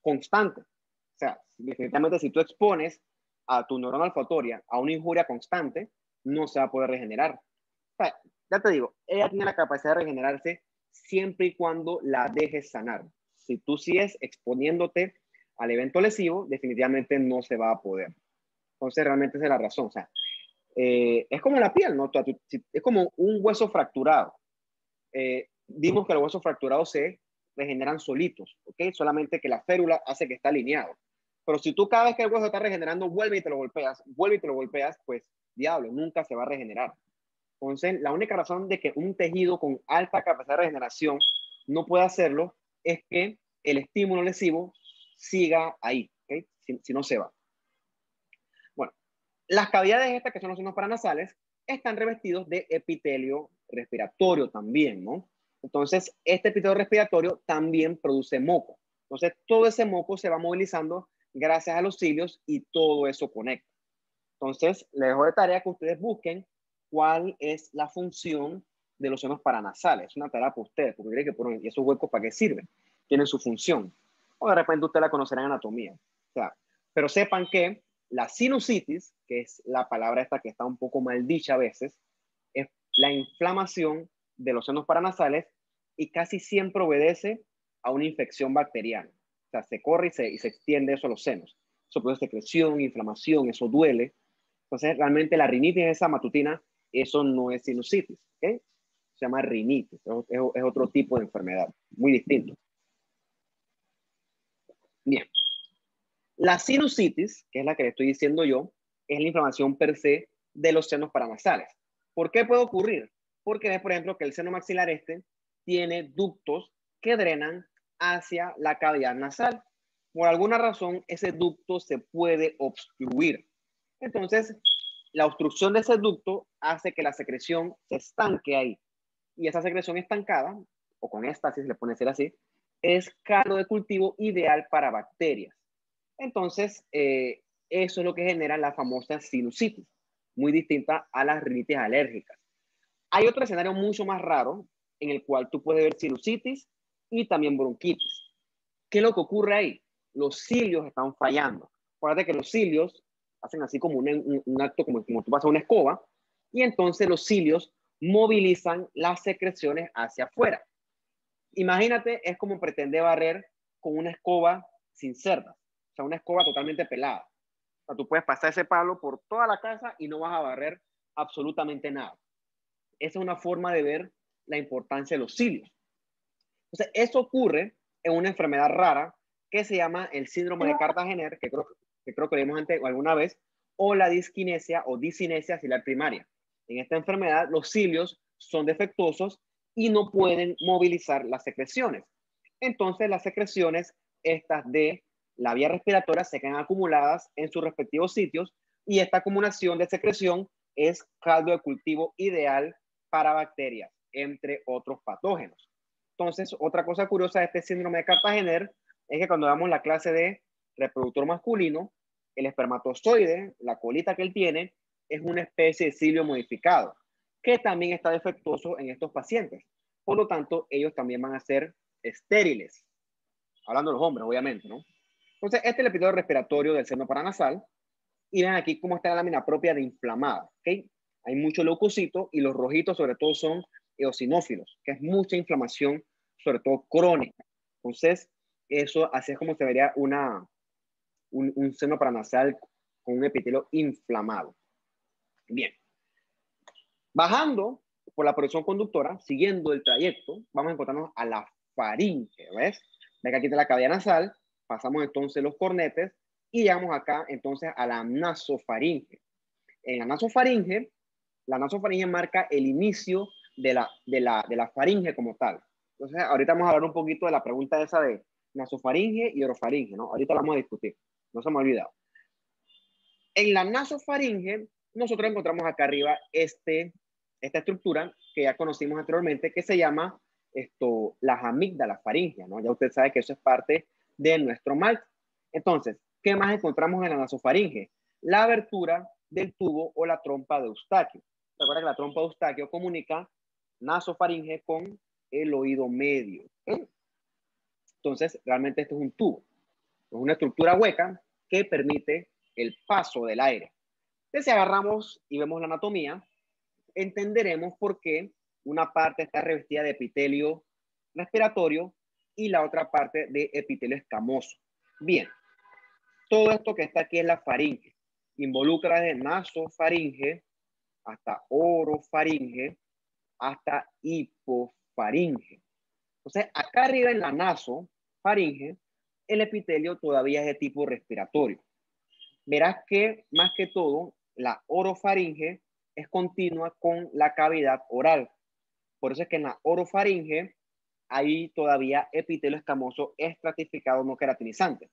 constante. O sea, definitivamente si tú expones a tu neurona olfatoria a una injuria constante, no se va a poder regenerar. O sea, ya te digo, ella tiene la capacidad de regenerarse siempre y cuando la dejes sanar. Si tú sigues exponiéndote al evento lesivo, definitivamente no se va a poder. Entonces, realmente esa es la razón. O sea, es como la piel, ¿no? Es como un hueso fracturado. Vimos que los huesos fracturados se regeneran solitos, ¿ok? Solamente que la férula hace que está alineado. Pero si tú cada vez que el hueso está regenerando, vuelve y te lo golpeas, pues diablo, nunca se va a regenerar. Entonces, la única razón de que un tejido con alta capacidad de regeneración no pueda hacerlo es que el estímulo lesivo siga ahí, ¿ok? Si no se va. Bueno, las cavidades estas, que son los senos paranasales, están revestidos de epitelio respiratorio también, ¿no? Entonces, este epitelio respiratorio también produce moco. Entonces, todo ese moco se va movilizando gracias a los cilios y todo eso conecta. Entonces, les dejo de tarea que ustedes busquen cuál es la función de los senos paranasales. Es una tarea para ustedes, porque miren que ponen esos huecos para qué sirven. Tienen su función. O de repente ustedes la conocerán en anatomía. O sea, pero sepan que la sinusitis, que es la palabra esta que está un poco mal dicha a veces, es la inflamación de los senos paranasales y casi siempre obedece a una infección bacteriana. O sea, se corre y se extiende eso a los senos. Eso produce secreción, inflamación, eso duele. Entonces, realmente la rinitis esa matutina, eso no es sinusitis, ¿ok? Se llama rinitis, es otro tipo de enfermedad, muy distinto. Bien, la sinusitis, que es la que le estoy diciendo yo, es la inflamación per se de los senos paranasales. ¿Por qué puede ocurrir? Porque ves, por ejemplo, que el seno maxilar tiene ductos que drenan hacia la cavidad nasal. Por alguna razón, ese ducto se puede obstruir. Entonces, la obstrucción de ese ducto hace que la secreción se estanque ahí. Y esa secreción estancada, o con éstasis, le pone ser así, es caldo de cultivo ideal para bacterias. Entonces, eso es lo que genera la famosa sinusitis, muy distinta a las rinitis alérgicas. Hay otro escenario mucho más raro en el cual tú puedes ver sinusitis y también bronquitis. ¿Qué es lo que ocurre ahí? Los cilios están fallando. Acuérdate que los cilios hacen así como un acto como tú pasas una escoba y entonces los cilios movilizan las secreciones hacia afuera. Imagínate, es como pretender barrer con una escoba sin cerdas, o sea, una escoba totalmente pelada. O sea, tú puedes pasar ese palo por toda la casa y no vas a barrer absolutamente nada. Esa es una forma de ver la importancia de los cilios. Entonces, eso ocurre en una enfermedad rara que se llama el síndrome de Cartagener, que creo que vimos antes alguna vez, o la disquinesia o discinesia ciliar primaria. En esta enfermedad, los cilios son defectuosos y no pueden movilizar las secreciones. Entonces, las secreciones estas de la vía respiratoria se quedan acumuladas en sus respectivos sitios y esta acumulación de secreción es caldo de cultivo ideal para bacterias, entre otros patógenos. Entonces, otra cosa curiosa de este síndrome de Cartagener es que cuando damos la clase de reproductor masculino, el espermatozoide, la colita que él tiene, es una especie de cilio modificado, que también está defectuoso en estos pacientes. Por lo tanto, ellos también van a ser estériles. Hablando de los hombres, obviamente, ¿no? Entonces, este es el episodio respiratorio del seno paranasal. Y ven aquí cómo está la lámina propia de inflamada, ¿ok? Hay mucho leucocito y los rojitos sobre todo son eosinófilos, que es mucha inflamación, sobre todo crónica. Entonces, eso así es como se vería un seno paranasal con un epitelio inflamado. Bien. Bajando por la porción conductora, siguiendo el trayecto, vamos a encontrarnos a la faringe, ¿ves? Ven que aquí está la cavidad nasal, pasamos entonces los cornetes y llegamos acá entonces a la nasofaringe. En la nasofaringe marca el inicio de la faringe como tal. Entonces, ahorita vamos a hablar un poquito de la pregunta esa de nasofaringe y orofaringe, ¿no? Ahorita la vamos a discutir, no se me ha olvidado. En la nasofaringe, nosotros encontramos acá arriba esta estructura que ya conocimos anteriormente, que se llama las amígdalas faringeas, ¿no? Ya usted sabe que eso es parte de nuestro mal. Entonces, ¿qué más encontramos en la nasofaringe? La abertura del tubo o la trompa de Eustaquio. Recuerda que la trompa de Eustaquio comunica nasofaringe con el oído medio. ¿Okay? Entonces, realmente esto es un tubo. Es una estructura hueca que permite el paso del aire. Entonces, si agarramos y vemos la anatomía, entenderemos por qué una parte está revestida de epitelio respiratorio y la otra parte de epitelio escamoso. Bien, todo esto que está aquí es la faringe. Involucra desde nasofaringe hasta orofaringe hasta hipofaringe. Entonces, acá arriba en la nasofaringe, el epitelio todavía es de tipo respiratorio. Verás que, más que todo, la orofaringe es continua con la cavidad oral. Por eso es que en la orofaringe hay todavía epitelio escamoso estratificado no queratinizante.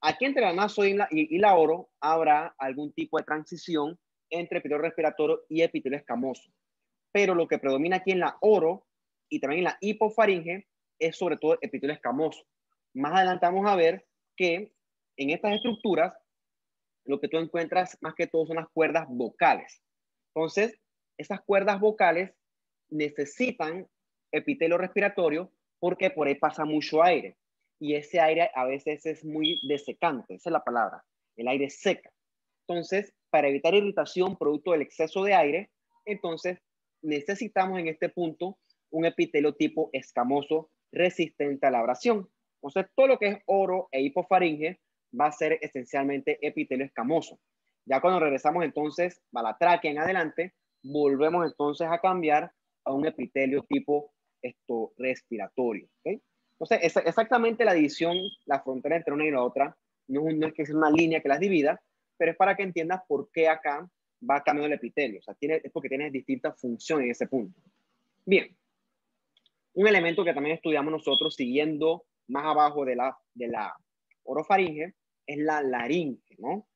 Aquí entre la naso y la oro habrá algún tipo de transición entre epitelio respiratorio y epitelio escamoso. Pero lo que predomina aquí en la oro y también en la hipofaringe es sobre todo epitelio escamoso. Más adelante vamos a ver que En estas estructuras, lo que tú encuentras más que todo son las cuerdas vocales. Entonces, esas cuerdas vocales necesitan epitelio respiratorio porque por ahí pasa mucho aire. Y ese aire a veces es muy desecante, esa es la palabra. El aire seca. Entonces, para evitar irritación producto del exceso de aire, entonces necesitamos en este punto un epitelio tipo escamoso resistente a la abrasión. Entonces, todo lo que es oro e hipofaringe va a ser esencialmente epitelio escamoso. Ya cuando regresamos entonces a la tráquea en adelante, volvemos entonces a cambiar a un epitelio tipo respiratorio. ¿Okay? Entonces, exactamente la división, la frontera entre una y la otra, no es que sea una línea que las divida, pero es para que entiendas por qué acá va cambiando el epitelio. O sea, es porque tiene distintas funciones en ese punto. Bien, un elemento que también estudiamos nosotros siguiendo más abajo de la orofaringe es la laringe, ¿no?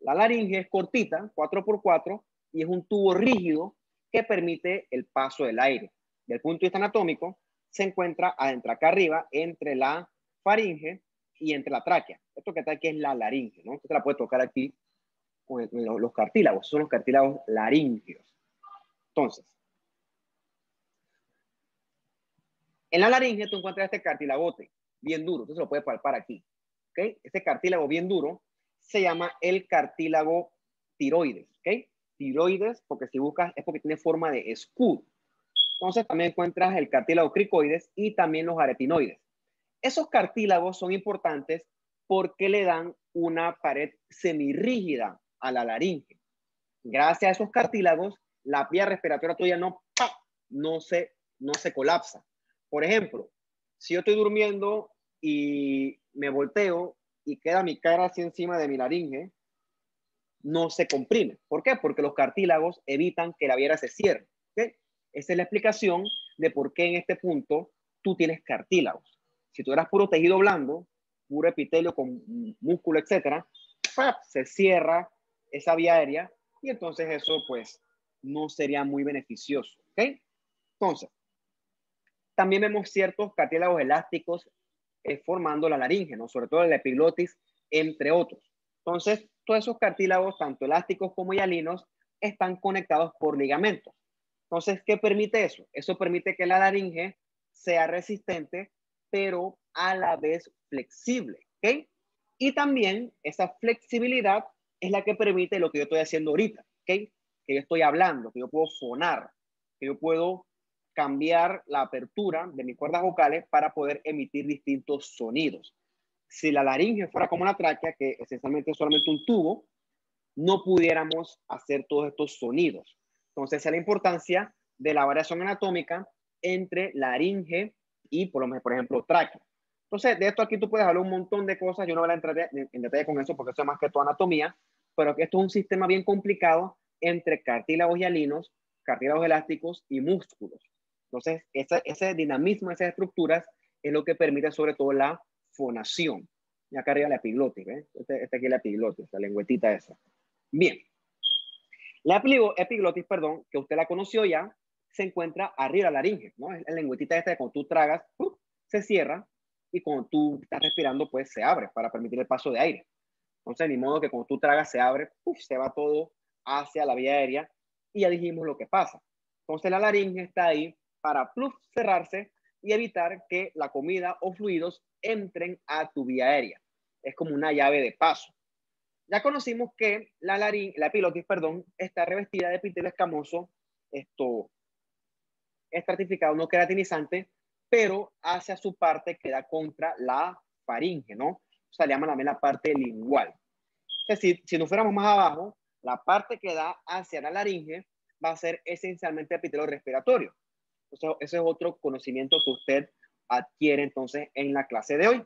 La laringe es cortita, 4x4, y es un tubo rígido que permite el paso del aire. Desde el punto de vista anatómico, se encuentra adentro acá arriba entre la faringe y entre la tráquea. Esto que está aquí es la laringe, ¿no? Usted la puede tocar aquí con los cartílagos, son los cartílagos laringeos. Entonces, en la laringe tú encuentras este cartílagote bien duro, entonces lo puedes palpar aquí. ¿Okay? Este cartílago bien duro se llama el cartílago tiroides. ¿Okay? Tiroides, porque si buscas, es porque tiene forma de escudo. Entonces también encuentras el cartílago cricoides y también los aretinoides. Esos cartílagos son importantes porque le dan una pared semirrígida a la laringe. Gracias a esos cartílagos, la vía respiratoria tuya no se colapsa. Por ejemplo, si yo estoy durmiendo y me volteo y queda mi cara así encima de mi laringe, no se comprime. ¿Por qué? Porque los cartílagos evitan que la vía se cierre. ¿Okay? Esa es la explicación de por qué en este punto tú tienes cartílagos. Si tú eras puro tejido blando, puro epitelio con músculo, etcétera, se cierra esa vía aérea y entonces eso pues no sería muy beneficioso. ¿Ok? Entonces, también vemos ciertos cartílagos elásticos formando la laringe, ¿no? Sobre todo la epiglotis, entre otros. Entonces, todos esos cartílagos, tanto elásticos como hialinos, están conectados por ligamentos. Entonces, ¿qué permite eso? Eso permite que la laringe sea resistente, pero a la vez flexible. ¿Ok? Y también esa flexibilidad es la que permite lo que yo estoy haciendo ahorita. ¿Ok? Que yo estoy hablando, que yo puedo fonar, que yo puedo cambiar la apertura de mis cuerdas vocales para poder emitir distintos sonidos. Si la laringe fuera como la tráquea, que esencialmente es solamente un tubo, no pudiéramos hacer todos estos sonidos. Entonces, esa es la importancia de la variación anatómica entre laringe y, por ejemplo, tráquea. Entonces, de esto aquí tú puedes hablar un montón de cosas. Yo no voy a entrar en detalle con eso porque eso es más que toda anatomía, pero que esto es un sistema bien complicado entre cartílagos hialinos, cartílagos elásticos y músculos. Entonces, ese dinamismo de esas estructuras es lo que permite sobre todo la fonación. Y acá arriba la epiglotis, ¿ves? Este aquí es la epiglotis, la lengüetita esa. Bien. La epiglotis, perdón, que usted la conoció ya, se encuentra arriba de la laringe, ¿no? Es la lengüetita esta de cuando tú tragas, se cierra y cuando tú estás respirando, pues se abre para permitir el paso de aire. Entonces, ni modo que cuando tú tragas se abre, se va todo hacia la vía aérea y ya dijimos lo que pasa. Entonces, la laringe está ahí para cerrarse y evitar que la comida o fluidos entren a tu vía aérea. Es como una llave de paso. Ya conocimos que la epiglotis, perdón, está revestida de epitelio escamoso, estratificado, no queratinizante, pero hacia su parte queda contra la faringe, ¿no? O sea, le llaman también la parte lingual. Es decir, si nos fuéramos más abajo, la parte que da hacia la laringe va a ser esencialmente epitelio respiratorio. Entonces, ese es otro conocimiento que usted adquiere entonces en la clase de hoy.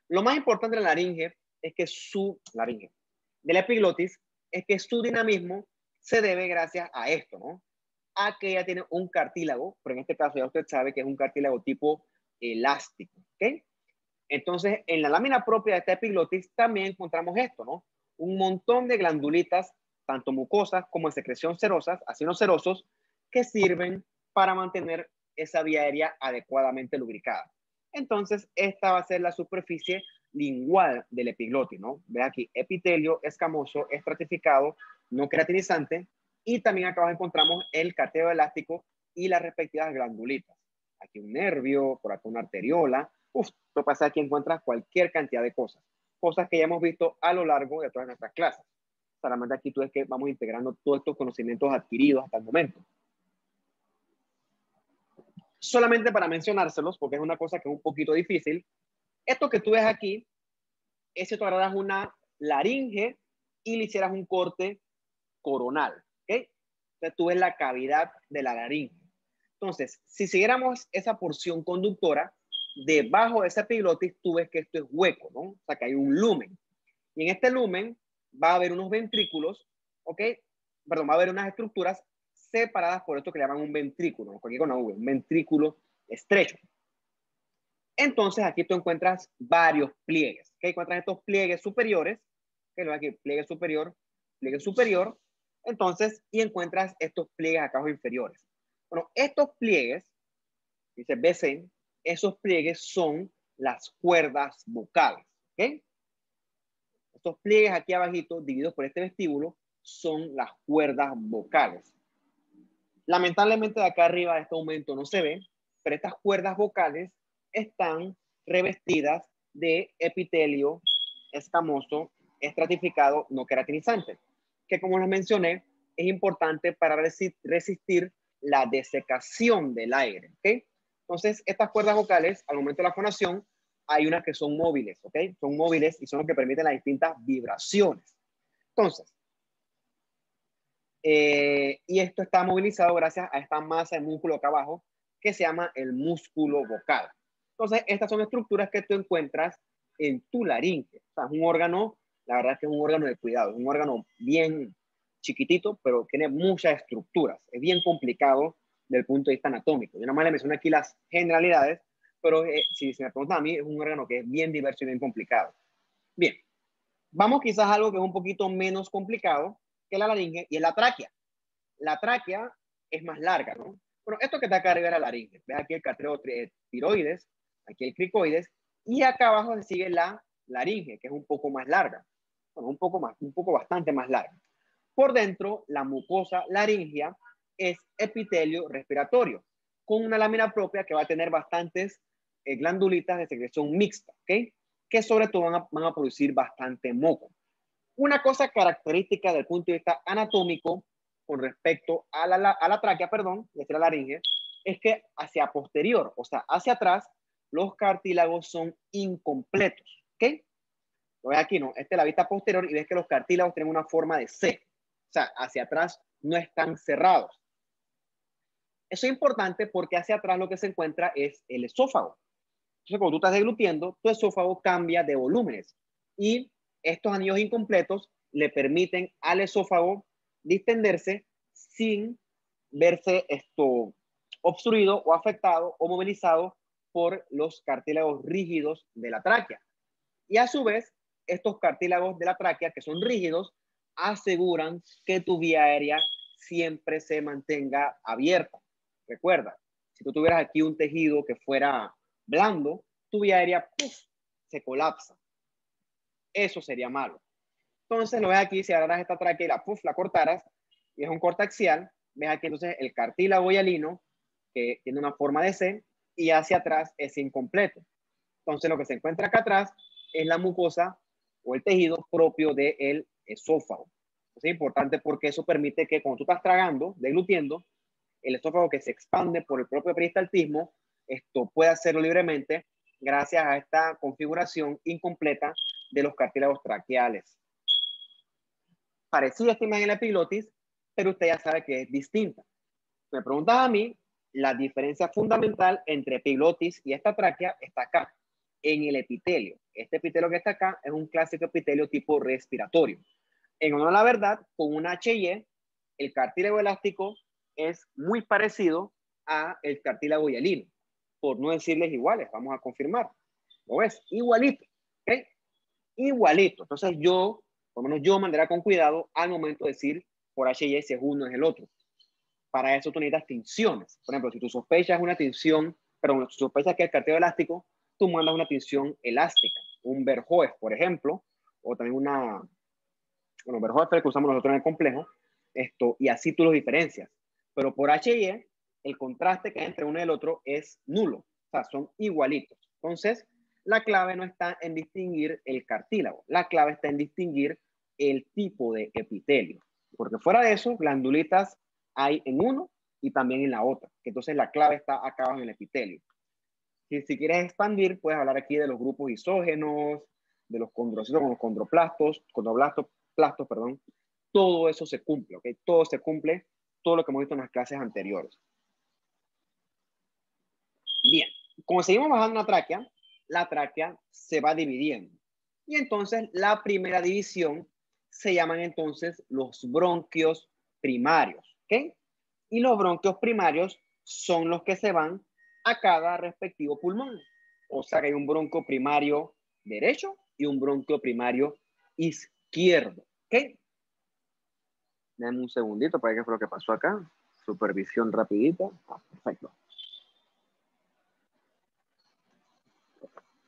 Lo más importante de la laringe es que de la epiglotis, es que su dinamismo se debe gracias a esto, ¿no? A que ella tiene un cartílago, pero en este caso ya usted sabe que es un cartílago tipo elástico, ¿ok? Entonces, en la lámina propia de esta epiglotis también encontramos esto, ¿no? Un montón de glandulitas, tanto mucosas como de secreción serosas, ácidos serosos, que sirven para mantener esa vía aérea adecuadamente lubricada. Entonces, esta va a ser la superficie lingual del epiglotis, ¿no? Ve aquí, epitelio escamoso, estratificado, no queratinizante, y también acá abajo encontramos el cartílago elástico y las respectivas glandulitas. Aquí un nervio, por acá una arteriola. Esto pasa, aquí encuentras cualquier cantidad de cosas. Cosas que ya hemos visto a lo largo de todas nuestras clases. Solamente aquí tú es que vamos integrando todos estos conocimientos adquiridos hasta el momento. Solamente para mencionárselos, porque es una cosa que es un poquito difícil. Esto que tú ves aquí es si tú agarras una laringe y le hicieras un corte coronal, ¿ok? Entonces tú ves la cavidad de la laringe. Entonces, si siguiéramos esa porción conductora, debajo de ese epiglotis tú ves que esto es hueco, ¿no? O sea, que hay un lumen. Y en este lumen va a haber unos ventrículos, ¿ok? Perdón, va a haber unas estructuras separadas por esto que le llaman un ventrículo, aquí con una V, un ventrículo estrecho. Entonces, aquí tú encuentras varios pliegues, ¿ok? Encuentras estos pliegues superiores, que lo aquí, pliegue superior, entonces, y encuentras estos pliegues acá abajo inferiores. Bueno, estos pliegues, dice BC, esos pliegues son las cuerdas vocales, ¿ok? Estos pliegues aquí abajito, divididos por este vestíbulo, son las cuerdas vocales. Lamentablemente de acá arriba este aumento no se ve, pero estas cuerdas vocales están revestidas de epitelio escamoso, estratificado, no queratinizante, que como les mencioné, es importante para resistir la desecación del aire, ¿ok? Entonces, estas cuerdas vocales, al momento de la fonación, hay unas que son móviles, ¿ok? Son móviles y son los que permiten las distintas vibraciones. Entonces, y esto está movilizado gracias a esta masa de músculo acá abajo que se llama el músculo vocal. Entonces, estas son estructuras que tú encuentras en tu laringe. O sea, es un órgano, la verdad es que es un órgano de cuidado, es un órgano bien chiquitito, pero tiene muchas estructuras. Es bien complicado desde el punto de vista anatómico. Yo nada más le menciono aquí las generalidades, pero si se me pregunta a mí, es un órgano que es bien diverso y bien complicado. Bien, vamos quizás a algo que es un poquito menos complicado que la laringe, y es la tráquea. La tráquea es más larga, ¿no? Bueno, esto que está acá arriba es la laringe. Ves aquí el catreo tiroides, aquí el cricoides, y acá abajo se sigue la laringe, que es un poco más larga. Bueno, un poco bastante más larga. Por dentro, la mucosa laringea es epitelio respiratorio, con una lámina propia que va a tener bastantes glandulitas de secreción mixta, ¿ok? Que sobre todo van a producir bastante moco. Una cosa característica del punto de vista anatómico con respecto a la tráquea, perdón, de la laringe, es que hacia posterior, o sea, hacia atrás, los cartílagos son incompletos, ¿ok? Lo ves aquí, ¿no? Esta es la vista posterior y ves que los cartílagos tienen una forma de C, o sea, hacia atrás no están cerrados. Eso es importante porque hacia atrás lo que se encuentra es el esófago. Entonces, cuando tú estás deglutiendo, tu esófago cambia de volúmenes y estos anillos incompletos le permiten al esófago distenderse sin verse obstruido o afectado o movilizado por los cartílagos rígidos de la tráquea. Y a su vez, estos cartílagos de la tráquea que son rígidos aseguran que tu vía aérea siempre se mantenga abierta. Recuerda, si tú tuvieras aquí un tejido que fuera blando, tu vía aérea se colapsa. Eso sería malo. Entonces, lo ves aquí, si agarras esta tráquea y la cortaras, y es un corte axial, ves aquí entonces el cartílago hialino, que tiene una forma de C, y hacia atrás es incompleto. Entonces, lo que se encuentra acá atrás es la mucosa o el tejido propio del esófago. Es importante porque eso permite que cuando tú estás tragando, deglutiendo, el esófago que se expande por el propio peristaltismo, esto puede hacerlo libremente gracias a esta configuración incompleta de los cartílagos traqueales. Parecida esta imagen en la epiglotis, pero usted ya sabe que es distinta. Me preguntas a mí, la diferencia fundamental entre epiglotis y esta tráquea está acá, en el epitelio. Este epitelio que está acá es un clásico epitelio tipo respiratorio. En honor a la verdad, con un HY, el cartílago elástico es muy parecido a el cartílago hialino, por no decirles iguales, vamos a confirmar. ¿Lo ves? Igualito, ¿ok? Igualito. Entonces por lo menos yo mandaré con cuidado al momento de decir por HY si es uno es el otro. Para eso tú necesitas tinciones. Por ejemplo, si tu sospecha es una tinción, pero si tu sospecha que es el cartílago elástico, tú mandas una tinción elástica. un Verhoef, por ejemplo, o también bueno, Verhoef es el que usamos nosotros en el complejo, y así tú los diferencias. Pero por H y E, el contraste que hay entre uno y el otro es nulo, o sea, son igualitos. Entonces, la clave no está en distinguir el cartílago, la clave está en distinguir el tipo de epitelio, porque fuera de eso, glandulitas hay en uno y también en la otra, entonces la clave está acá abajo en el epitelio. Si quieres expandir, puedes hablar aquí de los grupos isógenos, de los condrocitos con los condroplastos, condroblastos, perdón. Todo eso se cumple, ¿ok? Todo se cumple, todo lo que hemos visto en las clases anteriores. Bien, como seguimos bajando la tráquea se va dividiendo. Y entonces la primera división se llaman entonces los bronquios primarios, ¿ok? Y los bronquios primarios son los que se van a cada respectivo pulmón. O sea que hay un bronquio primario derecho y un bronquio primario izquierdo, ¿ok? Dame un segundito para ver qué fue lo que pasó acá. Supervisión rapidita. Perfecto.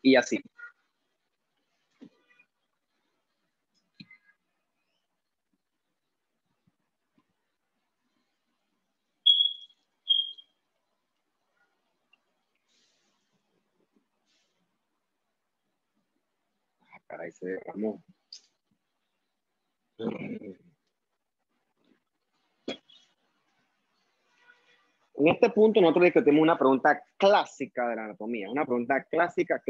Y así. Caray, se derramó. En este punto nosotros discutimos una pregunta clásica de la anatomía, una pregunta clásica,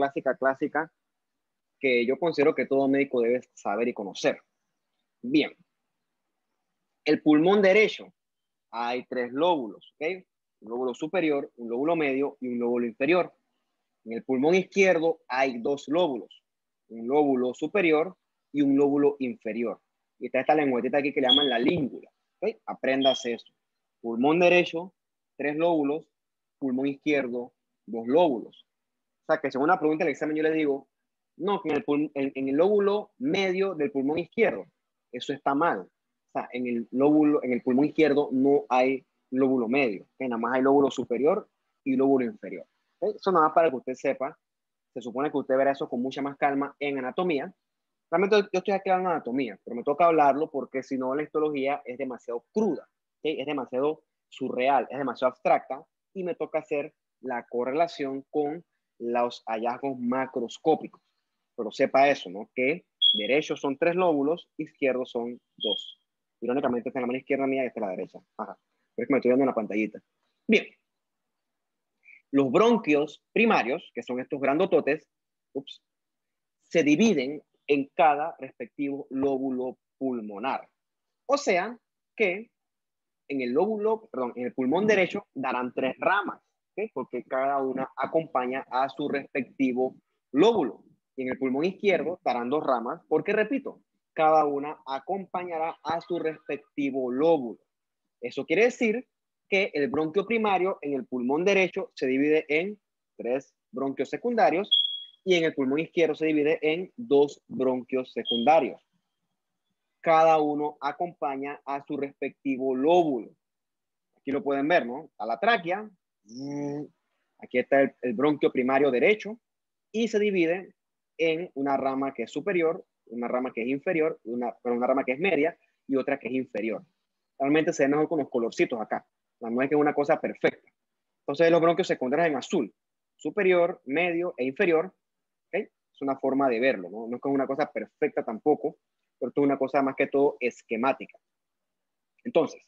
que yo considero que todo médico debe saber y conocer. Bien, el pulmón derecho, hay 3 lóbulos, ¿ok? Un lóbulo superior, un lóbulo medio y un lóbulo inferior. En el pulmón izquierdo hay 2 lóbulos, un lóbulo superior y un lóbulo inferior. Y está esta lengüetita aquí que le llaman la língula, ¿ok? Apréndase eso. Pulmón derecho, 3 lóbulos, pulmón izquierdo, 2 lóbulos. O sea que según la pregunta del examen yo le digo, no, que en el lóbulo medio del pulmón izquierdo, eso está mal. O sea, en el pulmón izquierdo no hay lóbulo medio, que nada más hay lóbulo superior y lóbulo inferior. ¿Okay? Eso nada más para que usted sepa. Se supone que usted verá eso con mucha más calma en anatomía. Realmente yo estoy aquí hablando de anatomía, pero me toca hablarlo porque si no la histología es demasiado cruda, ¿okay? Es demasiado surreal, es demasiado abstracta y me toca hacer la correlación con los hallazgos macroscópicos. Pero sepa eso, ¿no? Que derechos son 3 lóbulos, izquierdos son 2. Irónicamente está en la mano izquierda mía y está en la derecha. Ajá. Pero es que me estoy viendo en la pantallita. Bien. Los bronquios primarios, que son estos grandototes, se dividen en cada respectivo lóbulo pulmonar. O sea que en el pulmón derecho darán 3 ramas, ¿okay? Porque cada una acompaña a su respectivo lóbulo. Y en el pulmón izquierdo darán 2 ramas, porque repito, cada una acompañará a su respectivo lóbulo. Eso quiere decir que el bronquio primario en el pulmón derecho se divide en 3 bronquios secundarios y en el pulmón izquierdo se divide en 2 bronquios secundarios. Cada uno acompaña a su respectivo lóbulo. Aquí lo pueden ver, ¿no? A la tráquea. Aquí está el bronquio primario derecho y se divide en una rama que es superior, una rama que es inferior, una rama que es media y otra que es inferior. Realmente se ven mejor con los colorcitos acá. No es que es una cosa perfecta. Entonces los bronquios secundarios en azul, superior, medio e inferior. ¿Okay? Es una forma de verlo, ¿no? No es como una cosa perfecta tampoco, pero es una cosa más que todo esquemática. Entonces,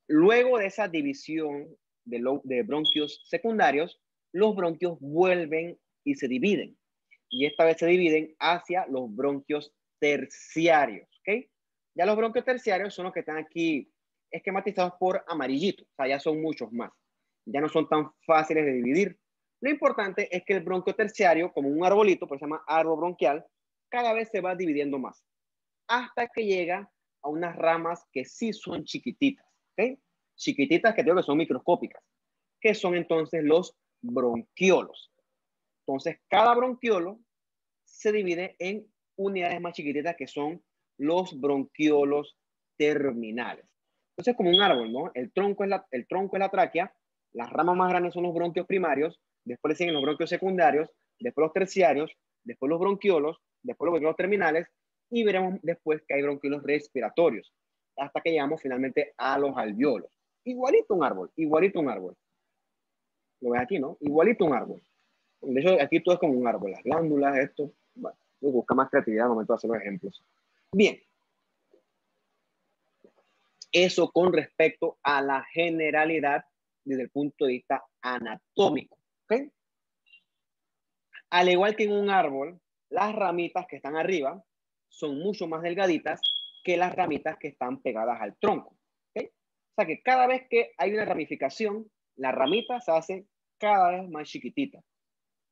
luego de esa división de bronquios secundarios, los bronquios vuelven y se dividen. Y esta vez se dividen hacia los bronquios terciarios. ¿Okay? Ya los bronquios terciarios son los que están aquí esquematizados por amarillito. O sea, ya son muchos más. Ya no son tan fáciles de dividir. Lo importante es que el bronquio terciario, como un arbolito, pues se llama árbol bronquial, cada vez se va dividiendo más. Hasta que llega a unas ramas que sí son chiquititas. ¿Okay? Chiquititas que digo que son microscópicas. Que son entonces los bronquiolos. Entonces, cada bronquiolo se divide en unidades más chiquititas que son los bronquiolos terminales. Entonces, como un árbol, ¿no? El tronco es la tráquea, las ramas más grandes son los bronquios primarios, después siguen los bronquios secundarios, después los terciarios, después los bronquiolos, después los bronquiolos terminales y veremos después que hay bronquiolos respiratorios, hasta que llegamos finalmente a los alveolos. Igualito un árbol, igualito un árbol. Lo ves aquí, ¿no? Igualito un árbol. De hecho, aquí todo es como un árbol. Las glándulas, esto. Bueno, voy a buscar más creatividad al momento de hacer los ejemplos. Bien. Eso con respecto a la generalidad desde el punto de vista anatómico. ¿Okay? Al igual que en un árbol, las ramitas que están arriba son mucho más delgaditas que las ramitas que están pegadas al tronco. ¿Okay? O sea que cada vez que hay una ramificación, la ramita se hace cada vez más chiquitita.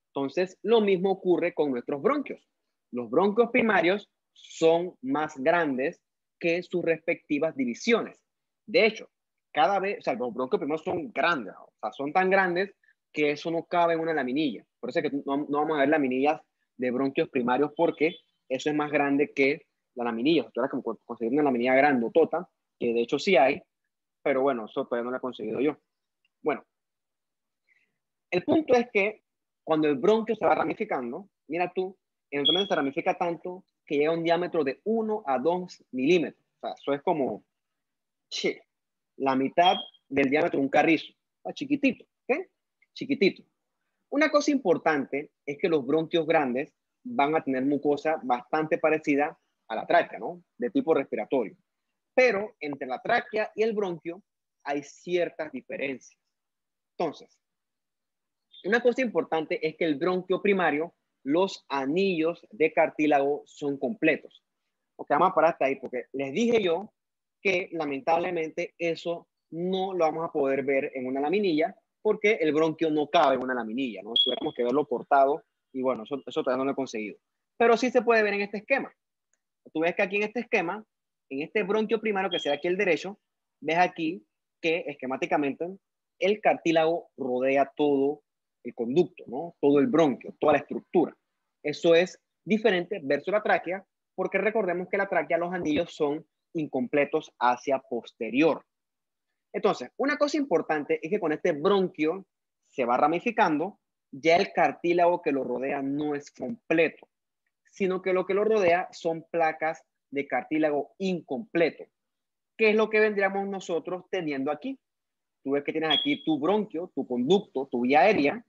Entonces, lo mismo ocurre con nuestros bronquios. Los bronquios primarios son más grandes que sus respectivas divisiones. De hecho, cada vez, o sea, los bronquios primarios son grandes, o sea, son tan grandes que eso no cabe en una laminilla. Por eso es que no vamos a ver laminillas de bronquios primarios porque eso es más grande que la laminilla. Tú eres como conseguir una laminilla grandotota, que de hecho sí hay, pero bueno, eso todavía no lo he conseguido yo. Bueno, el punto es que cuando el bronquio se va ramificando, mira tú, eventualmente se ramifica tanto que llega a un diámetro de 1 a 2 milímetros. O sea, eso es como la mitad del diámetro de un carrizo. O sea, chiquitito, ¿ok? Chiquitito. Una cosa importante es que los bronquios grandes van a tener mucosa bastante parecida a la tráquea, ¿no? De tipo respiratorio. Pero entre la tráquea y el bronquio hay ciertas diferencias. Entonces, una cosa importante es que el bronquio primario, los anillos de cartílago son completos. Ok, vamos a parar hasta ahí porque les dije yo que lamentablemente eso no lo vamos a poder ver en una laminilla porque el bronquio no cabe en una laminilla, ¿no? Tuviéramos que verlo cortado y bueno, eso todavía no lo he conseguido. Pero sí se puede ver en este esquema. Tú ves que aquí en este esquema, en este bronquio primario, que será aquí el derecho, ves aquí que esquemáticamente el cartílago rodea todo el conducto, ¿no? Todo el bronquio, toda la estructura. Eso es diferente versus la tráquea, porque recordemos que la tráquea, los anillos son incompletos hacia posterior. Entonces, una cosa importante es que con este bronquio se va ramificando, ya el cartílago que lo rodea no es completo, sino que lo rodea son placas de cartílago incompleto. ¿Qué es lo que vendríamos nosotros teniendo aquí? Tú ves que tienes aquí tu bronquio, tu conducto, tu vía aérea,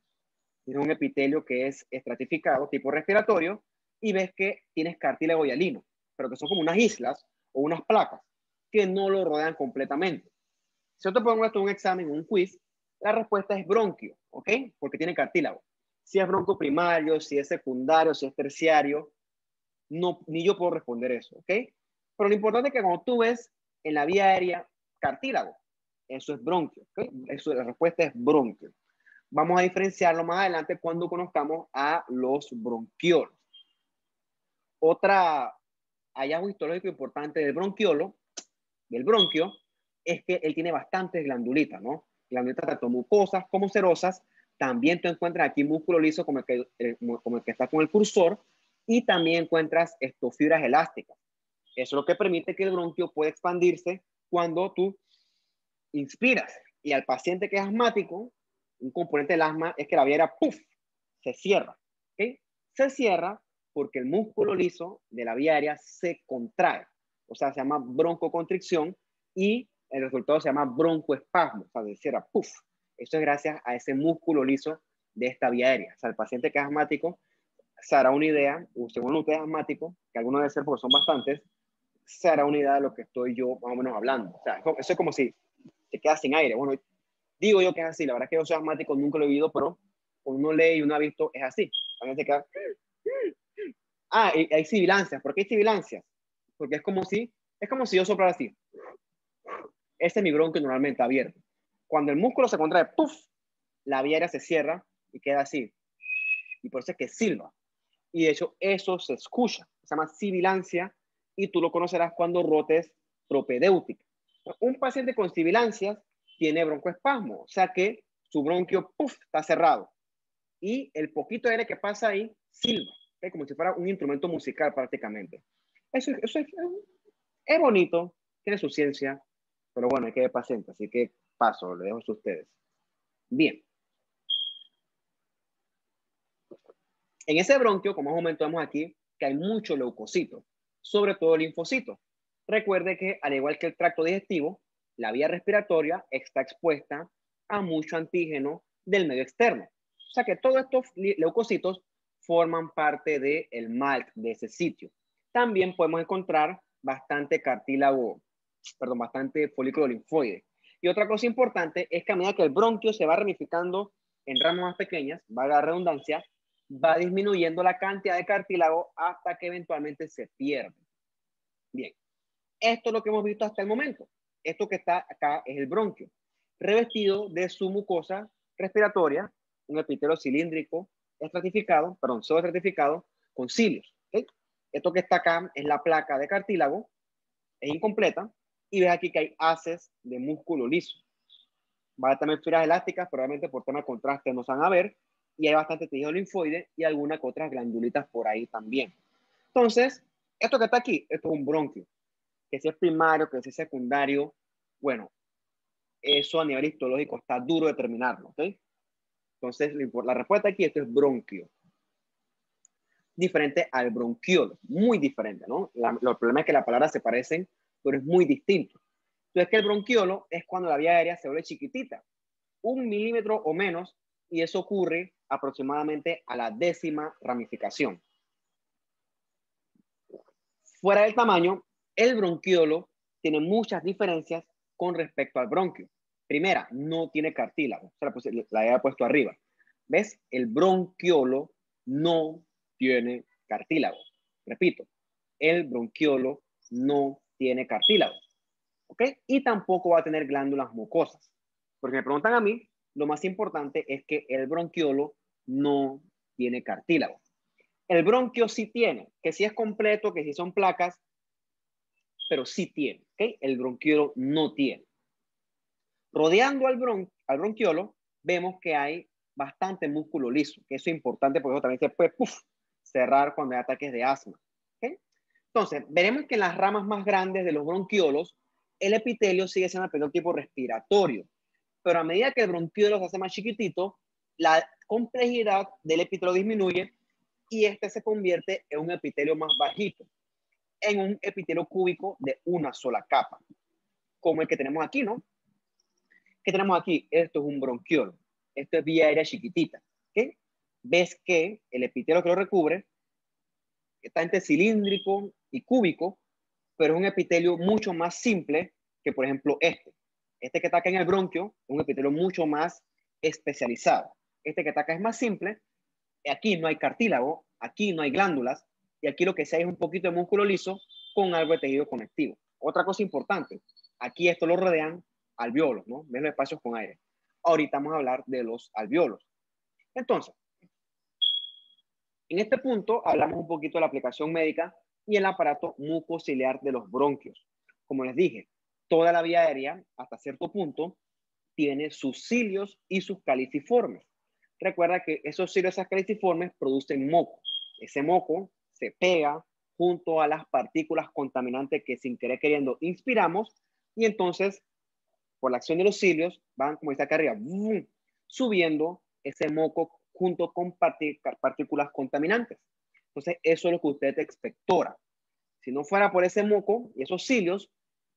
tienes un epitelio que es estratificado, tipo respiratorio, y ves que tienes cartílago hialino, pero que son como unas islas o unas placas que no lo rodean completamente. Si yo te pongo esto en un examen, un quiz, la respuesta es bronquio, ¿ok? Porque tiene cartílago. Si es bronco primario, si es secundario, si es terciario, no, ni yo puedo responder eso, ¿ok? Pero lo importante es que cuando tú ves en la vía aérea cartílago, eso es bronquio, ¿ok? Eso, la respuesta es bronquio. Vamos a diferenciarlo más adelante cuando conozcamos a los bronquiolos. Otra hallazgo histológico importante del bronquiolo, del bronquio, es que él tiene bastantes glandulitas, ¿no? Glandulitas tanto mucosas como serosas. También tú encuentras aquí músculo liso como el que está con el cursor y también encuentras fibras elásticas. Eso es lo que permite que el bronquio pueda expandirse cuando tú inspiras. Y al paciente que es asmático, un componente del asma es que la vía aérea, ¡puf!, se cierra. ¿Okay? Se cierra porque el músculo liso de la vía aérea se contrae. O sea, se llama broncoconstricción y el resultado se llama broncoespasmo. O sea, se cierra, ¡puf! Eso es gracias a ese músculo liso de esta vía aérea. O sea, el paciente que es asmático se hará una idea, según usted es asmático, que algunos debe ser porque son bastantes, se hará una idea de lo que estoy yo más o menos hablando. O sea, eso es como si te quedas sin aire. Bueno, digo yo que es así. La verdad es que yo soy asmático, nunca lo he vivido, pero cuando uno lee y uno ha visto, es así. También se queda... Ah, y hay sibilancias. ¿Por qué hay sibilancias? Porque es como si yo soplara así. Ese es mi bronquio normalmente abierto. Cuando el músculo se contrae, ¡puf!, la vía aérea se cierra y queda así. Y por eso es que silba. Y de hecho, eso se escucha. Se llama sibilancia y tú lo conocerás cuando rotes propedéutica. Un paciente con sibilancias tiene broncoespasmo, o sea que su bronquio, ¡puf!, está cerrado. Y el poquito de aire que pasa ahí silba, ¿okay? Como si fuera un instrumento musical prácticamente. Eso es bonito, tiene su ciencia, pero bueno, hay que ver paciente, así que paso, le dejo a ustedes. Bien. En ese bronquio, como más o menos vemos aquí, que hay muchos leucocitos, sobre todo linfocitos. Recuerde que, al igual que el tracto digestivo, la vía respiratoria está expuesta a mucho antígeno del medio externo. O sea que todos estos leucocitos forman parte del MALT de ese sitio. También podemos encontrar bastante cartílago, bastante folículo linfoide. Y otra cosa importante es que a medida que el bronquio se va ramificando en ramas más pequeñas, valga la redundancia, va disminuyendo la cantidad de cartílago hasta que eventualmente se pierde. Bien, esto es lo que hemos visto hasta el momento. Esto que está acá es el bronquio, revestido de su mucosa respiratoria, un epitelio cilíndrico estratificado, pseudoestratificado, con cilios. ¿Okay? Esto que está acá es la placa de cartílago, es incompleta, y ves aquí que hay haces de músculo liso. Va a haber también fibras elásticas, probablemente por tema de contraste no se van a ver, y hay bastante tejido linfoide y algunas que otras glandulitas por ahí también. Entonces, esto que está aquí, esto es un bronquio. Que si es primario, que si es secundario, bueno, eso a nivel histológico está duro determinarlo, ¿ok? Entonces, la respuesta aquí, esto es bronquio. Diferente al bronquiolo, muy diferente, ¿no? El problema es que las palabras se parecen, pero es muy distinto. Entonces, que el bronquiolo es cuando la vía aérea se vuelve chiquitita, 1 milímetro o menos, y eso ocurre aproximadamente a la 10ª ramificación. Fuera del tamaño, el bronquiolo tiene muchas diferencias con respecto al bronquio. Primera, no tiene cartílago. La había puesto arriba. ¿Ves? El bronquiolo no tiene cartílago. Repito, el bronquiolo no tiene cartílago. ¿Ok? Y tampoco va a tener glándulas mucosas. Porque me preguntan a mí, lo más importante es que el bronquiolo no tiene cartílago. El bronquio sí tiene, que sí es completo, que sí son placas, pero sí tiene, ¿ok? El bronquiolo no tiene. Rodeando al bronquiolo, vemos que hay bastante músculo liso, que eso es importante porque eso también se puede cerrar cuando hay ataques de asma. ¿Okay? Entonces, veremos que en las ramas más grandes de los bronquiolos, el epitelio sigue siendo el epitelio tipo respiratorio, pero a medida que el bronquiolo se hace más chiquitito, la complejidad del epitelio disminuye y este se convierte en un epitelio más bajito, en un epitelio cúbico de una sola capa, como el que tenemos aquí, ¿no? ¿Qué tenemos aquí? Esto es un bronquiolo. Esto es vía aérea chiquitita. ¿Okay? Ves que el epitelio que lo recubre está entre cilíndrico y cúbico, pero es un epitelio mucho más simple que, por ejemplo, este. Este que está acá en el bronquio es un epitelio mucho más especializado. Este que está acá es más simple. Aquí no hay cartílago, aquí no hay glándulas, y aquí lo que se hay es un poquito de músculo liso con algo de tejido conectivo. Otra cosa importante, aquí esto lo rodean alveolos, ¿no? Ven los espacios con aire. Ahorita vamos a hablar de los alveolos. Entonces, en este punto hablamos un poquito de la aplicación médica y el aparato mucociliar de los bronquios. Como les dije, toda la vía aérea, hasta cierto punto, tiene sus cilios y sus caliciformes. Recuerda que esos cilios y esas caliciformes producen moco. Ese moco se pega junto a las partículas contaminantes que sin querer queriendo inspiramos y entonces por la acción de los cilios van, como dice acá arriba, subiendo ese moco junto con partículas contaminantes. Entonces eso es lo que usted expectora. Si no fuera por ese moco y esos cilios,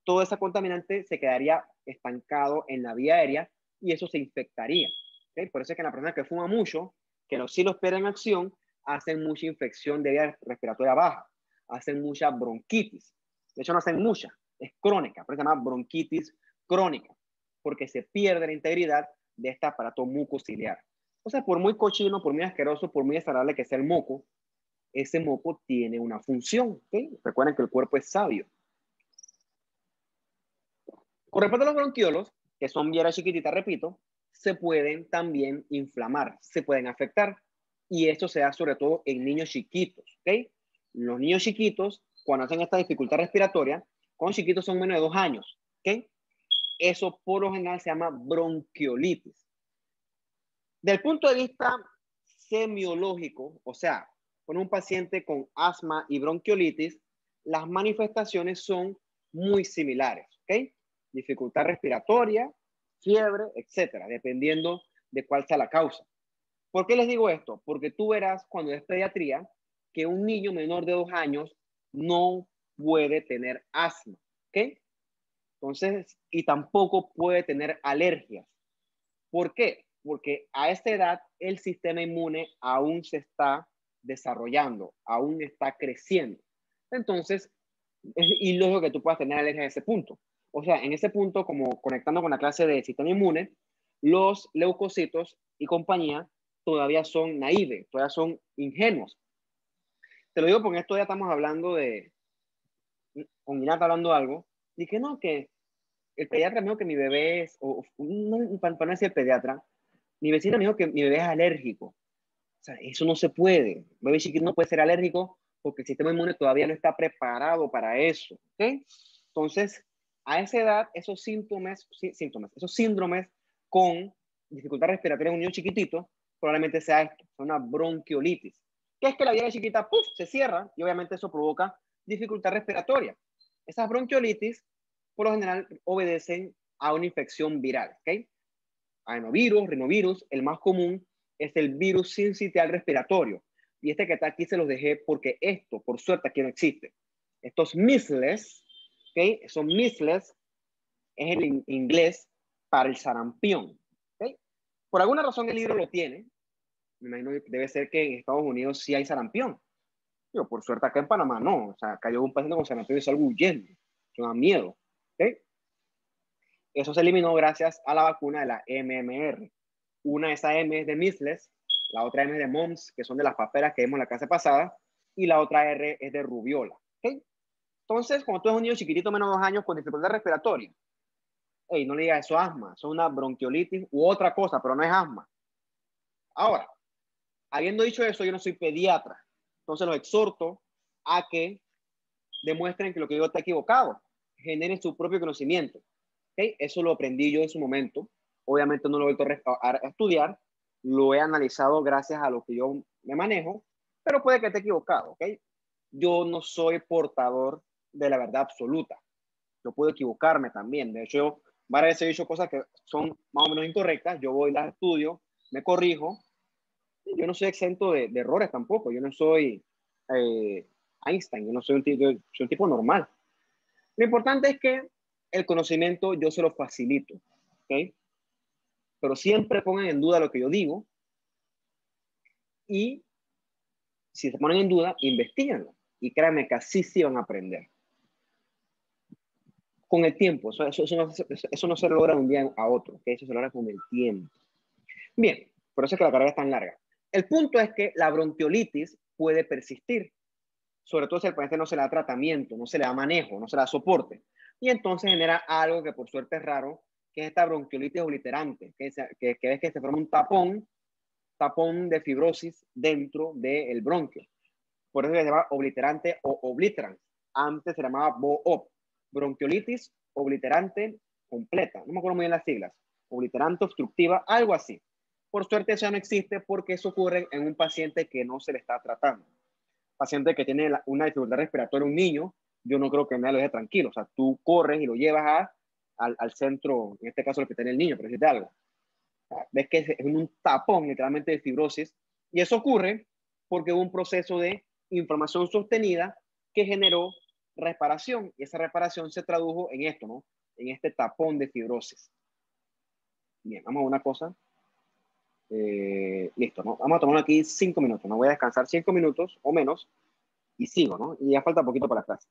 todo ese contaminante se quedaría estancado en la vía aérea y eso se infectaría. ¿Okay? Por eso es que la persona que fuma mucho, que los cilios pierden acción, hacen mucha infección de vía respiratoria baja, hacen mucha bronquitis. De hecho, no hacen mucha, es crónica, pero se llama bronquitis crónica, porque se pierde la integridad de este aparato mucociliar. O sea, por muy cochino, por muy asqueroso, por muy desagradable que sea el moco, ese moco tiene una función. ¿Okay? Recuerden que el cuerpo es sabio. Con respecto a los bronquiolos, que son vieras chiquititas, repito, se pueden también inflamar, se pueden afectar. Y esto se da sobre todo en niños chiquitos. ¿Okay? Los niños chiquitos, cuando hacen esta dificultad respiratoria, cuando chiquitos son menos de 2 años. ¿Okay? Eso por lo general se llama bronquiolitis. Desde el punto de vista semiológico, o sea, con un paciente con asma y bronquiolitis, las manifestaciones son muy similares, ¿ok? Dificultad respiratoria, fiebre, etcétera, dependiendo de cuál sea la causa. ¿Por qué les digo esto? Porque tú verás cuando es pediatría que un niño menor de 2 años no puede tener asma, ¿ok? Entonces, y tampoco puede tener alergias. ¿Por qué? Porque a esta edad el sistema inmune aún se está desarrollando, aún está creciendo. Entonces, es ilógico que tú puedas tener alergia a ese punto. O sea, en ese punto, como conectando con la clase de sistema inmune, los leucocitos y compañía todavía son naive, todavía son ingenuos. Te lo digo porque esto ya estamos hablando de, con Ginata hablando algo, y que no, que el pediatra me dijo que mi bebé es, o no, para no decir el pediatra, mi vecina me dijo que mi bebé es alérgico. O sea, eso no se puede. Un bebé chiquito no puede ser alérgico porque el sistema inmune todavía no está preparado para eso. ¿Ok? Entonces, a esa edad, esos esos síndromes con dificultad respiratoria en un niño chiquitito, probablemente sea esto, una bronquiolitis. Que es que la vía chiquita, ¡puf!, se cierra y obviamente eso provoca dificultad respiratoria. Esas bronquiolitis, por lo general, obedecen a una infección viral. ¿Ok? Adenovirus, rinovirus, el más común es el virus sincitial respiratorio. Y este que está aquí se los dejé porque esto, por suerte, aquí no existe. Estos measles, ¿ok? Son measles, es el inglés para el sarampión. ¿Ok? Por alguna razón el libro lo tiene. Me imagino que debe ser que en Estados Unidos sí hay sarampión. Pero por suerte acá en Panamá no. O sea, cayó un paciente con sarampión y salgo huyendo. Eso da miedo. ¿Ok? Eso se eliminó gracias a la vacuna de la MMR. Una de esas M es de measles, la otra M es de mumps, que son de las paperas que vimos en la clase pasada, y la otra R es de rubiola. ¿Okay? Entonces, cuando tú eres un niño chiquitito menos de 2 años con dificultad respiratoria, hey, no le digas eso asma, eso es una bronquiolitis u otra cosa, pero no es asma. Ahora, habiendo dicho eso, yo no soy pediatra, entonces los exhorto a que demuestren que lo que digo está equivocado, generen su propio conocimiento. ¿Okay? Eso lo aprendí yo en su momento. Obviamente no lo he vuelto a estudiar, lo he analizado gracias a lo que yo me manejo, pero puede que esté equivocado. ¿Okay? Yo no soy portador de la verdad absoluta. Yo puedo equivocarme también. De hecho, varias veces he dicho cosas que son más o menos incorrectas. Yo voy, las estudio, me corrijo. Yo no soy exento de errores tampoco. Yo no soy Einstein. Yo no soy soy un tipo normal. Lo importante es que el conocimiento yo se lo facilito, ¿ok? Pero siempre pongan en duda lo que yo digo y si se ponen en duda, investiguenlo. Y créanme que así sí van a aprender. Con el tiempo, eso no se logra de un día a otro, ¿ok? Eso se logra con el tiempo. Bien, por eso es que la carrera es tan larga. El punto es que la bronquiolitis puede persistir, sobre todo si al paciente no se le da tratamiento, no se le da manejo, no se le da soporte. Y entonces genera algo que por suerte es raro, que es esta bronquiolitis obliterante, que es que se forma un tapón de fibrosis dentro del bronquio. Por eso se llama obliterante o obliterans. Antes se llamaba BOOP, bronquiolitis obliterante completa. No me acuerdo muy bien las siglas. Obliterante obstructiva, algo así. Por suerte eso ya no existe porque eso ocurre en un paciente que no se le está tratando. Paciente que tiene una dificultad respiratoria, un niño, yo no creo que nadie lo deje tranquilo. O sea, tú corres y lo llevas al centro, en este caso el que tiene el niño, pero decirte algo. Ves que es un tapón literalmente de fibrosis y eso ocurre porque hubo un proceso de inflamación sostenida que generó reparación y esa reparación se tradujo en esto, ¿no? En este tapón de fibrosis. Bien, vamos a una cosa. Listo, ¿no? Vamos a tomar aquí 5 minutos, no voy a descansar 5 minutos o menos y sigo, ¿no? Y ya falta poquito para la clase.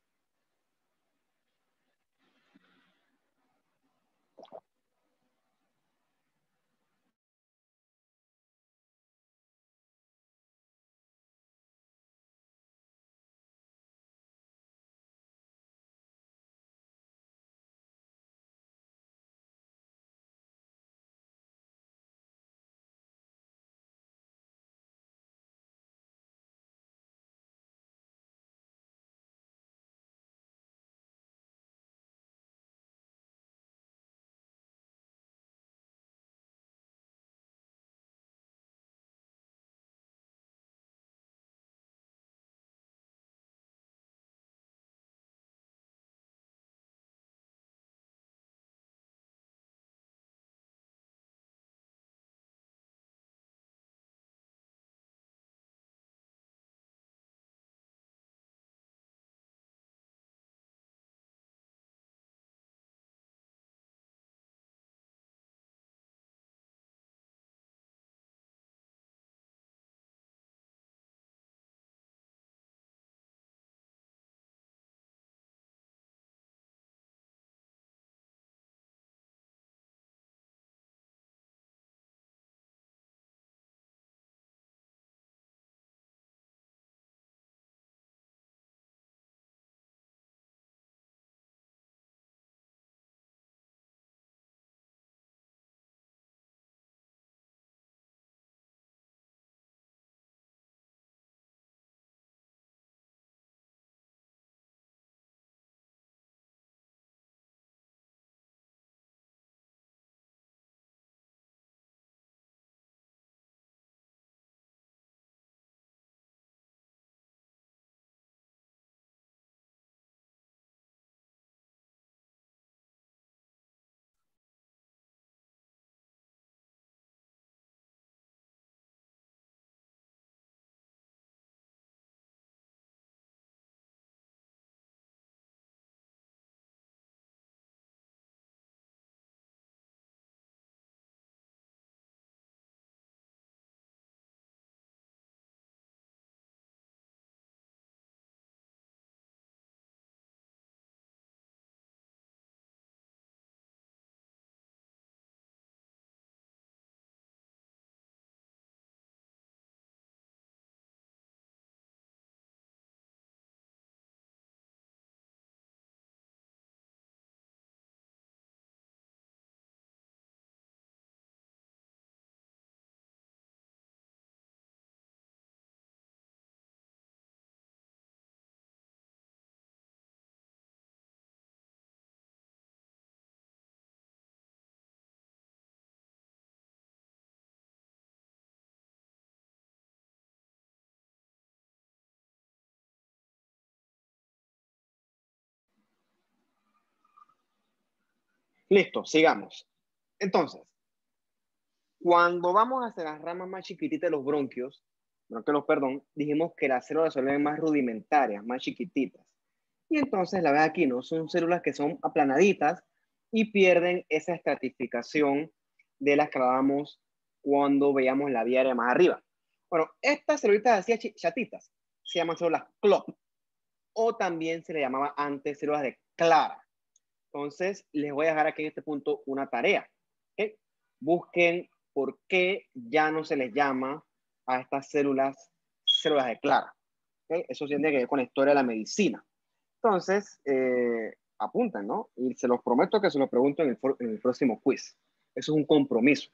Listo, sigamos. Entonces, cuando vamos hacia las ramas más chiquititas de los bronquios, perdón, dijimos que las células son más rudimentarias, más chiquititas. Y entonces, la ves aquí, ¿no? Son células que son aplanaditas y pierden esa estratificación de las que hablábamos cuando veíamos la vía aérea más arriba. Bueno, estas celulitas así chatitas se llaman células CLOP, o también se le llamaba antes células de Clara. Entonces, les voy a dejar aquí en este punto una tarea. ¿Okay? Busquen por qué ya no se les llama a estas células de Clara. ¿Okay? Eso tiene que ver con la historia de la medicina. Entonces, apuntan, ¿no? Y se los prometo que se los pregunto en el próximo quiz. Eso es un compromiso.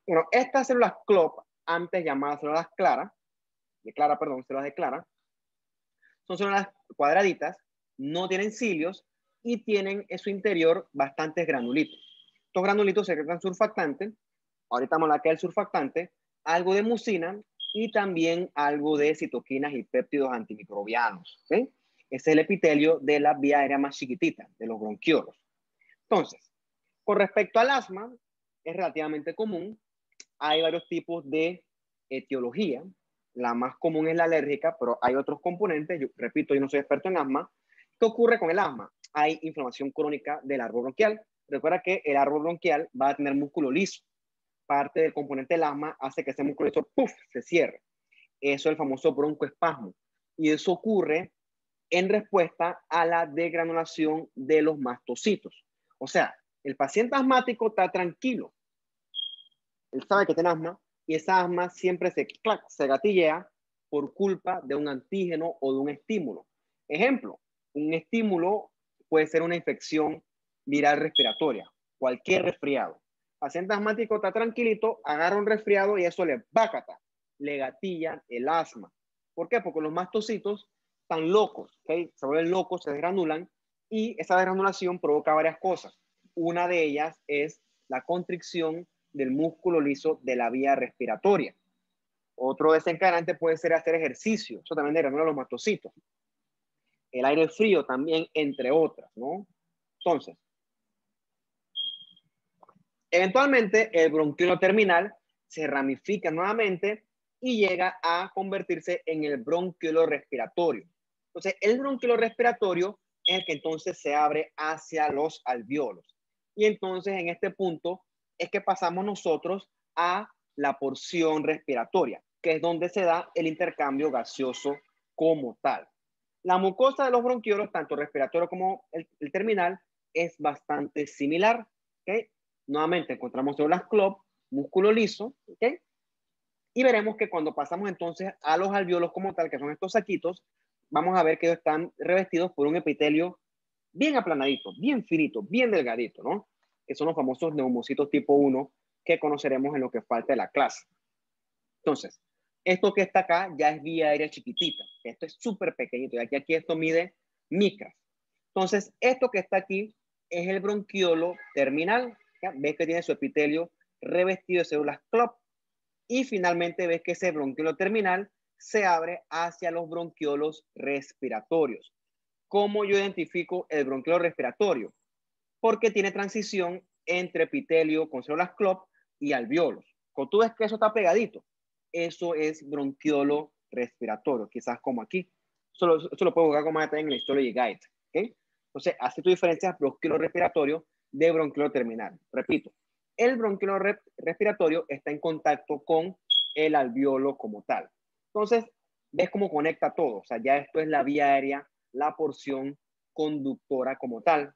Bueno, estas células CLOP, antes llamadas células células de Clara, son células cuadraditas, no tienen cilios y tienen en su interior bastantes granulitos. Estos granulitos secretan surfactante, ahorita vamos a hablar que es el surfactante, algo de mucina y también algo de citoquinas y péptidos antimicrobianos. ¿Okay? Ese es el epitelio de la vía aérea más chiquitita, de los bronquiolos. Entonces, con respecto al asma, es relativamente común. Hay varios tipos de etiología. La más común es la alérgica, pero hay otros componentes. Yo repito, yo no soy experto en asma. ¿Qué ocurre con el asma? Hay inflamación crónica del árbol bronquial. Recuerda que el árbol bronquial va a tener músculo liso. Parte del componente del asma hace que ese músculo liso ¡puf! Se cierre. Eso es el famoso broncoespasmo. Y eso ocurre en respuesta a la degranulación de los mastocitos. O sea, el paciente asmático está tranquilo. Él sabe que tiene asma y esa asma siempre se gatillea por culpa de un antígeno o de un estímulo. Ejemplo, un estímulo puede ser una infección viral respiratoria, cualquier resfriado. El paciente asmático está tranquilito, agarra un resfriado y eso le gatilla el asma. ¿Por qué? Porque los mastocitos están locos, ¿okay? Se vuelven locos, se desgranulan y esa desgranulación provoca varias cosas. Una de ellas es la constricción del músculo liso de la vía respiratoria. Otro desencadenante puede ser hacer ejercicio, eso también desgranula los mastocitos. El aire frío también, entre otras, ¿no? Entonces, eventualmente el bronquiolo terminal se ramifica nuevamente y llega a convertirse en el bronquiolo respiratorio. Entonces, el bronquiolo respiratorio es el que entonces se abre hacia los alvéolos. Y entonces, en este punto, es que pasamos nosotros a la porción respiratoria, que es donde se da el intercambio gaseoso como tal. La mucosa de los bronquiolos, tanto respiratorio como el terminal, es bastante similar. ¿Okay? Nuevamente encontramos células CLOP, músculo liso, ¿okay? Y veremos que cuando pasamos entonces a los alvéolos como tal, que son estos saquitos, vamos a ver que están revestidos por un epitelio bien aplanadito, bien finito, bien delgadito, ¿no? Que son los famosos neumocitos tipo 1 que conoceremos en lo que falta de la clase. Entonces, esto que está acá ya es vía aérea chiquitita. Esto es súper pequeñito. Y aquí esto mide micras. Entonces, esto que está aquí es el bronquiolo terminal. ¿Ya? Ves que tiene su epitelio revestido de células CLOP. Y finalmente ves que ese bronquiolo terminal se abre hacia los bronquiolos respiratorios. ¿Cómo yo identifico el bronquiolo respiratorio? Porque tiene transición entre epitelio con células CLOP y alvéolos. Cuando tú ves que eso está pegadito, eso es bronquiolo respiratorio, quizás como aquí. Eso lo puedo buscar con más detalle en la Histology Guide. ¿Okay? Entonces, así tú diferencias bronquiolo respiratorio de bronquiolo terminal. Repito, el bronquiolo respiratorio está en contacto con el alvéolo como tal. Entonces, ves cómo conecta todo. O sea, ya esto es la vía aérea, la porción conductora como tal,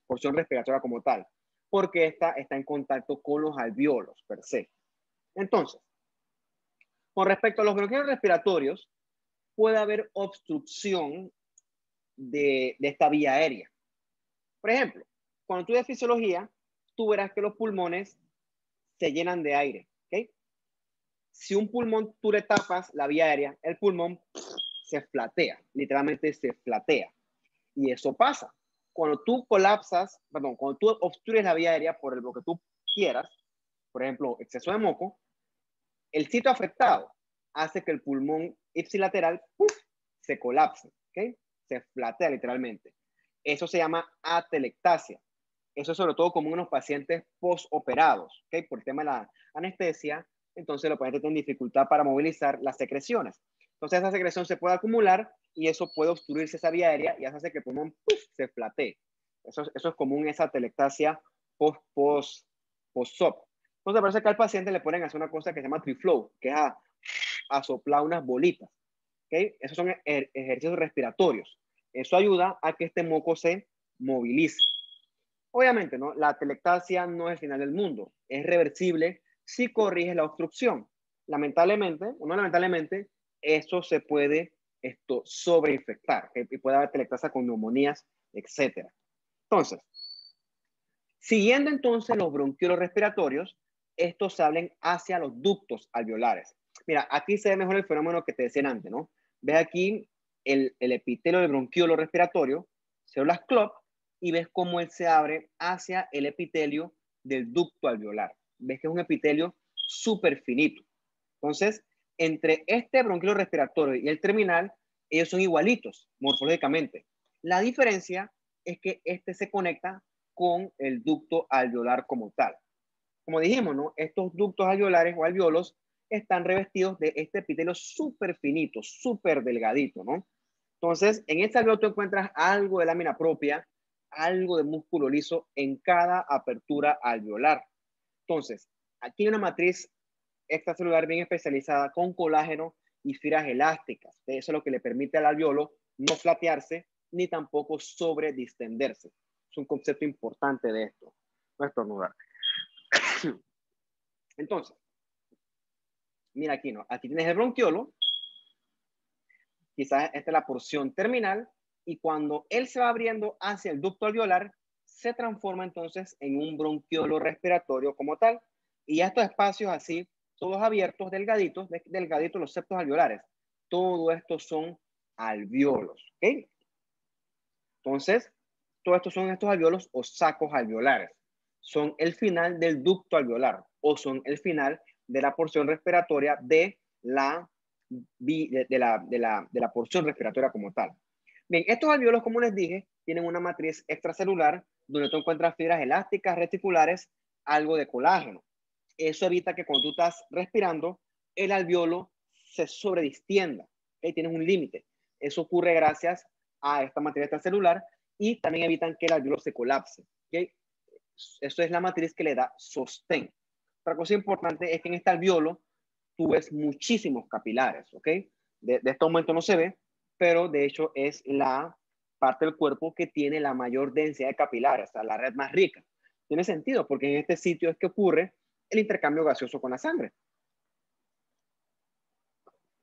porción respiratoria como tal, porque esta está en contacto con los alvéolos per se. Entonces, con respecto a los bronquiolos respiratorios, puede haber obstrucción de esta vía aérea. Por ejemplo, cuando tú ves fisiología, tú verás que los pulmones se llenan de aire. ¿Okay? Si un pulmón tú le tapas la vía aérea, el pulmón se flatea, literalmente se flatea. Y eso pasa. Cuando tú cuando tú obstruyes la vía aérea por lo que tú quieras, por ejemplo, exceso de moco, el sitio afectado hace que el pulmón ipsilateral se colapse, ¿okay? Se flatea literalmente. Eso se llama atelectasia. Eso es sobre todo común en los pacientes postoperados, ¿ok? Por el tema de la anestesia, entonces los pacientes tienen dificultad para movilizar las secreciones. Entonces esa secreción se puede acumular y eso puede obstruirse esa vía aérea y eso hace que el pulmón se flatee. Eso es común en esa atelectasia post-op. Entonces parece que al paciente le ponen a hacer una cosa que se llama triflow, que es a soplar unas bolitas. ¿Okay? Esos son ejercicios respiratorios. Eso ayuda a que este moco se movilice. Obviamente, ¿no? La atelectasia no es el final del mundo. Es reversible si corriges la obstrucción. Lamentablemente, o no lamentablemente, eso se puede sobreinfectar. ¿Okay? Y puede haber atelectasia con neumonías, etc. Entonces, siguiendo entonces los bronquiolos respiratorios, estos se abren hacia los ductos alveolares. Mira, aquí se ve mejor el fenómeno que te decía antes, ¿no? Ves aquí el epitelio del bronquiolo respiratorio, células CLOP, y ves cómo él se abre hacia el epitelio del ducto alveolar. Ves que es un epitelio súper finito. Entonces, entre este bronquiolo respiratorio y el terminal, ellos son igualitos morfológicamente. La diferencia es que este se conecta con el ducto alveolar como tal. Como dijimos, ¿no? Estos ductos alveolares o alveolos están revestidos de este epitelio súper finito, súper delgadito, ¿no? Entonces, en este alveolo tú encuentras algo de lámina propia, algo de músculo liso en cada apertura alveolar. Entonces, aquí hay una matriz extracelular bien especializada con colágeno y fibras elásticas. Eso es lo que le permite al alveolo no flatearse ni tampoco sobredistenderse. Es un concepto importante de esto, no estornudar. Entonces, mira aquí, ¿no? Aquí tienes el bronquiolo, quizás esta es la porción terminal, y cuando él se va abriendo hacia el ducto alveolar, se transforma entonces en un bronquiolo respiratorio como tal. Y ya estos espacios así, todos abiertos, delgaditos los septos alveolares. Todo esto son alveolos, ¿ok? Entonces, todos estos son estos alveolos o sacos alveolares. Son el final del ducto alveolar o son el final de la porción respiratoria de la porción respiratoria como tal. Bien, estos alveolos, como les dije, tienen una matriz extracelular donde tú encuentras fibras elásticas, reticulares, algo de colágeno. Eso evita que cuando tú estás respirando, el alveolo se sobredistienda. ¿Okay? Tienes un límite. Eso ocurre gracias a esta matriz extracelular y también evitan que el alveolo se colapse. ¿Okay? Eso es la matriz que le da sostén. Otra cosa importante es que en este alveolo tú ves muchísimos capilares, ¿ok? De este momento no se ve, pero de hecho es la parte del cuerpo que tiene la mayor densidad de capilares, o sea, la red más rica. Tiene sentido, porque en este sitio es que ocurre el intercambio gaseoso con la sangre.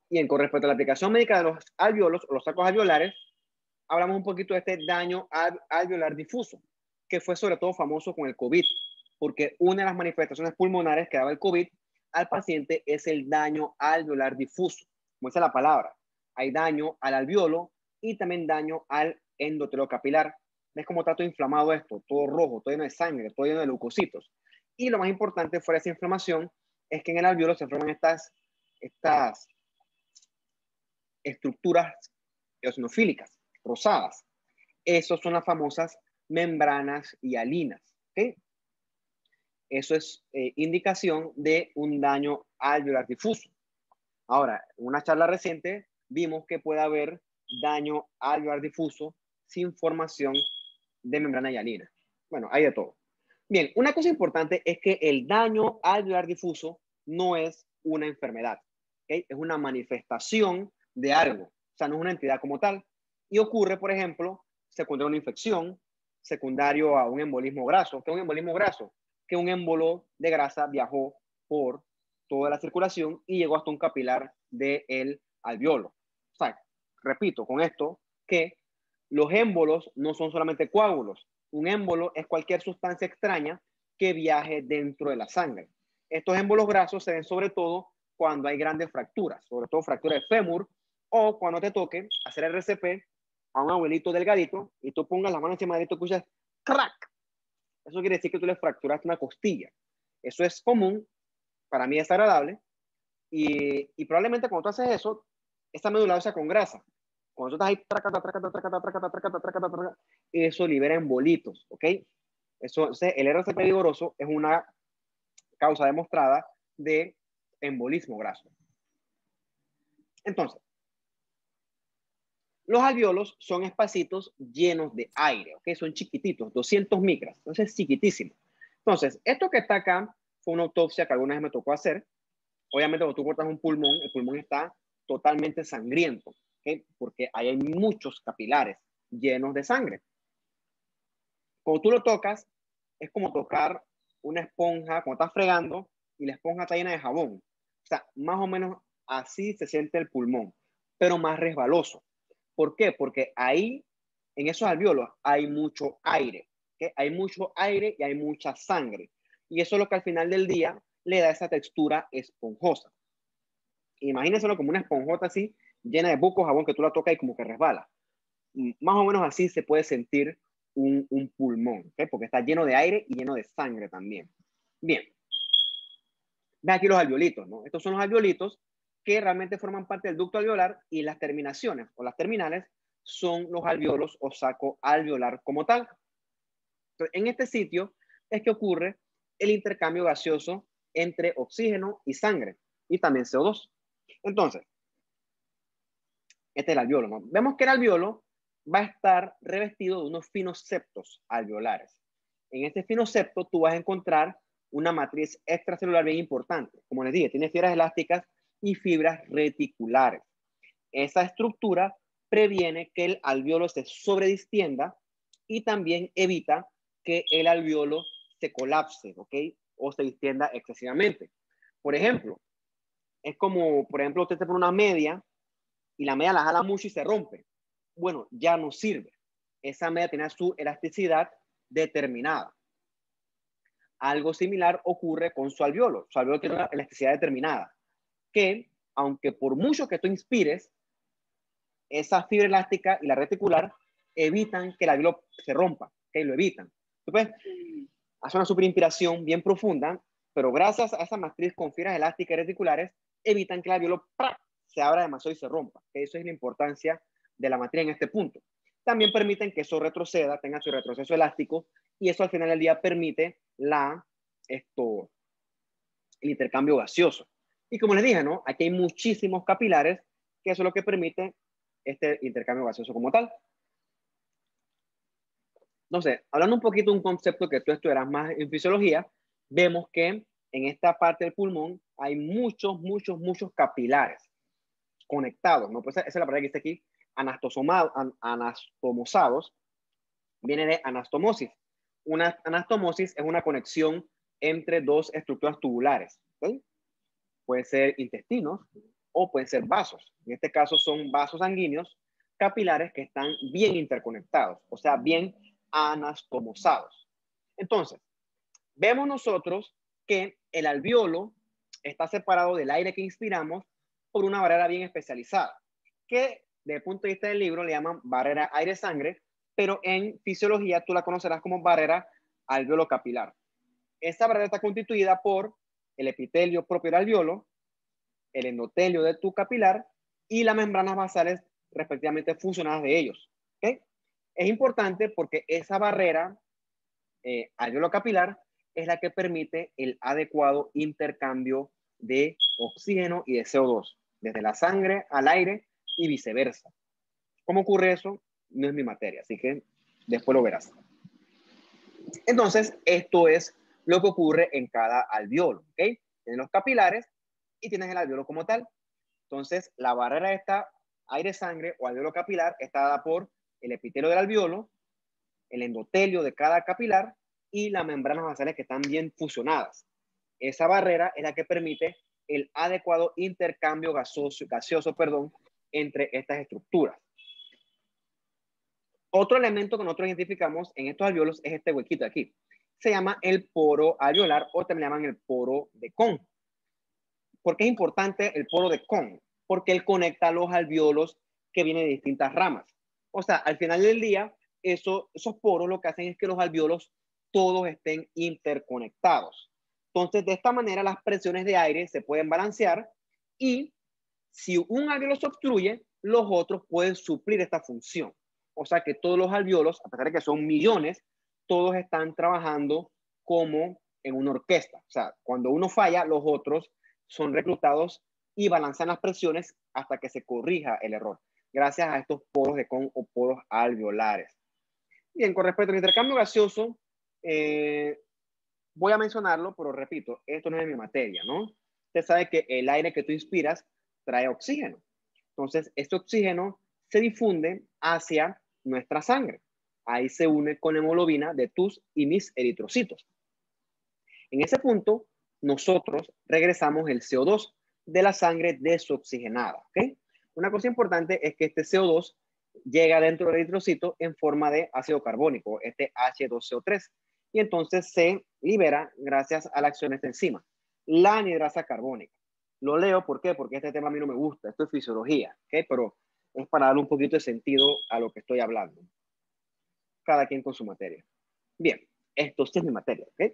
Y con respecto a la aplicación médica de los alveolos o los sacos alveolares, hablamos un poquito de este daño alveolar difuso, que fue sobre todo famoso con el COVID, porque una de las manifestaciones pulmonares que daba el COVID al paciente es el daño alveolar difuso, como dice la palabra. Hay daño al alveolo y también daño al endotelio capilar. ¿Ves cómo está todo inflamado esto? Todo rojo, todo lleno de sangre, todo lleno de leucocitos. Y lo más importante fuera esa inflamación es que en el alveolo se forman estas estructuras eosinofílicas, rosadas. Esas son las famosas membranas hialinas. ¿Okay? Eso es indicación de un daño alveolar difuso. Ahora, en una charla reciente vimos que puede haber daño alveolar difuso sin formación de membrana hialina. Bueno, hay de todo. Bien, una cosa importante es que el daño alveolar difuso no es una enfermedad. ¿Okay? Es una manifestación de algo. O sea, no es una entidad como tal. Y ocurre, por ejemplo, secundario a una infección, secundario a un embolismo graso. ¿Qué es un embolismo graso? Que un émbolo de grasa viajó por toda la circulación y llegó hasta un capilar del alveolo. O sea, repito con esto que los émbolos no son solamente coágulos. Un émbolo es cualquier sustancia extraña que viaje dentro de la sangre. Estos émbolos grasos se ven sobre todo cuando hay grandes fracturas, sobre todo fractura de fémur, o cuando te toque hacer RCP a un abuelito delgadito y tú pongas la mano encima de él y tú escuchas crack. Eso quiere decir que tú le fracturaste una costilla. Eso es común, para mí es agradable, y probablemente cuando tú haces eso, esta médula ósea con grasa. Cuando tú estás ahí, eso libera embolitos, ¿ok? El RCP vigoroso es una causa demostrada de embolismo graso. Entonces, los alvéolos son espacitos llenos de aire, ¿ok? Son chiquititos, 200 micras, entonces es chiquitísimo. Entonces, esto que está acá fue una autopsia que alguna vez me tocó hacer. Obviamente, cuando tú cortas un pulmón, el pulmón está totalmente sangriento, ¿ok? Porque ahí hay muchos capilares llenos de sangre. Cuando tú lo tocas, es como tocar una esponja, cuando estás fregando y la esponja está llena de jabón. O sea, más o menos así se siente el pulmón, pero más resbaloso. ¿Por qué? Porque ahí, en esos alvéolos, hay mucho aire. ¿Okay? Hay mucho aire y hay mucha sangre. Y eso es lo que al final del día le da esa textura esponjosa. Imagínenselo como una esponjota así, llena de buco jabón que tú la tocas y como que resbala. Más o menos así se puede sentir un pulmón, ¿okay? Porque está lleno de aire y lleno de sangre también. Bien. Ven aquí los alveolitos, ¿no? Estos son los alveolitos que realmente forman parte del ducto alveolar y las terminaciones o las terminales son los alvéolos o saco alveolar como tal. Entonces, en este sitio es que ocurre el intercambio gaseoso entre oxígeno y sangre y también CO2. Entonces, este es el alveolo, ¿no? Vemos que el alveolo va a estar revestido de unos finos septos alveolares. En este fino septo tú vas a encontrar una matriz extracelular bien importante. Como les dije, tiene fibras elásticas y fibras reticulares. Esa estructura previene que el alveolo se sobredistienda y también evita que el alveolo se colapse, ¿ok? O se distienda excesivamente. Por ejemplo, es como, por ejemplo, usted te pone una media y la media la jala mucho y se rompe. Bueno, ya no sirve. Esa media tiene su elasticidad determinada. Algo similar ocurre con su alveolo. Su alveolo tiene una elasticidad determinada, que aunque por mucho que tú inspires, esa fibra elástica y la reticular evitan que el alveolo se rompa, que lo evitan. Entonces, hace una superinspiración bien profunda, pero gracias a esa matriz con fibras elásticas y reticulares, evitan que el alveolo se abra demasiado y se rompa. Eso es la importancia de la matriz en este punto. También permiten que eso retroceda, tenga su retroceso elástico, y eso al final del día permite el intercambio gaseoso. Y como les dije, ¿no? Aquí hay muchísimos capilares, que eso es lo que permite este intercambio gaseoso como tal. Entonces, hablando un poquito de un concepto que tú estudiarás más en fisiología, vemos que en esta parte del pulmón hay muchos capilares conectados, ¿no? Pues esa es la palabra que está aquí, anastomosados, viene de anastomosis. Una anastomosis es una conexión entre dos estructuras tubulares, ¿okay? Puede ser intestinos o pueden ser vasos. En este caso son vasos sanguíneos capilares que están bien interconectados, o sea, bien anastomosados. Entonces, vemos nosotros que el alvéolo está separado del aire que inspiramos por una barrera bien especializada, que desde el punto de vista del libro le llaman barrera aire-sangre, pero en fisiología tú la conocerás como barrera alvéolo capilar. Esta barrera está constituida por el epitelio propio del alvéolo, el endotelio de tu capilar y las membranas basales respectivamente fusionadas de ellos. ¿Okay? Es importante porque esa barrera alvéolo capilar es la que permite el adecuado intercambio de oxígeno y de CO2, desde la sangre al aire y viceversa. ¿Cómo ocurre eso? No es mi materia, así que después lo verás. Entonces, esto es lo que ocurre en cada alvéolo, ¿ok? Tienes los capilares y tienes el alvéolo como tal. Entonces, la barrera esta aire-sangre o alvéolo capilar está dada por el epitelio del alvéolo, el endotelio de cada capilar y las membranas basales que están bien fusionadas. Esa barrera es la que permite el adecuado intercambio gaseoso entre estas estructuras. Otro elemento que nosotros identificamos en estos alvéolos es este huequito de aquí. Se llama el poro alveolar o también llaman el poro de Kohn. ¿Por qué es importante el poro de Kohn? Porque él conecta los alvéolos que vienen de distintas ramas. O sea, al final del día, esos poros lo que hacen es que los alvéolos todos estén interconectados. Entonces, de esta manera, las presiones de aire se pueden balancear y si un alvéolo se obstruye, los otros pueden suplir esta función. O sea que todos los alvéolos, a pesar de que son millones, todos están trabajando como en una orquesta. O sea, cuando uno falla, los otros son reclutados y balanzan las presiones hasta que se corrija el error, gracias a estos poros de Kohn o poros alveolares. Bien, con respecto al intercambio gaseoso, voy a mencionarlo, pero repito, esto no es mi materia, ¿no? Usted sabe que el aire que tú inspiras trae oxígeno. Entonces, este oxígeno se difunde hacia nuestra sangre. Ahí se une con la hemoglobina de tus y mis eritrocitos. En ese punto, nosotros regresamos el CO2 de la sangre desoxigenada, ¿ok? Una cosa importante es que este CO2 llega dentro del eritrocito en forma de ácido carbónico, este H2CO3, y entonces se libera gracias a la acción de esta enzima, la anhidrasa carbónica. Lo leo, ¿por qué? Porque este tema a mí no me gusta, esto es fisiología, ¿ok? Pero es para darle un poquito de sentido a lo que estoy hablando. Cada quien con su materia. Bien, esto sí es mi materia, ¿ok?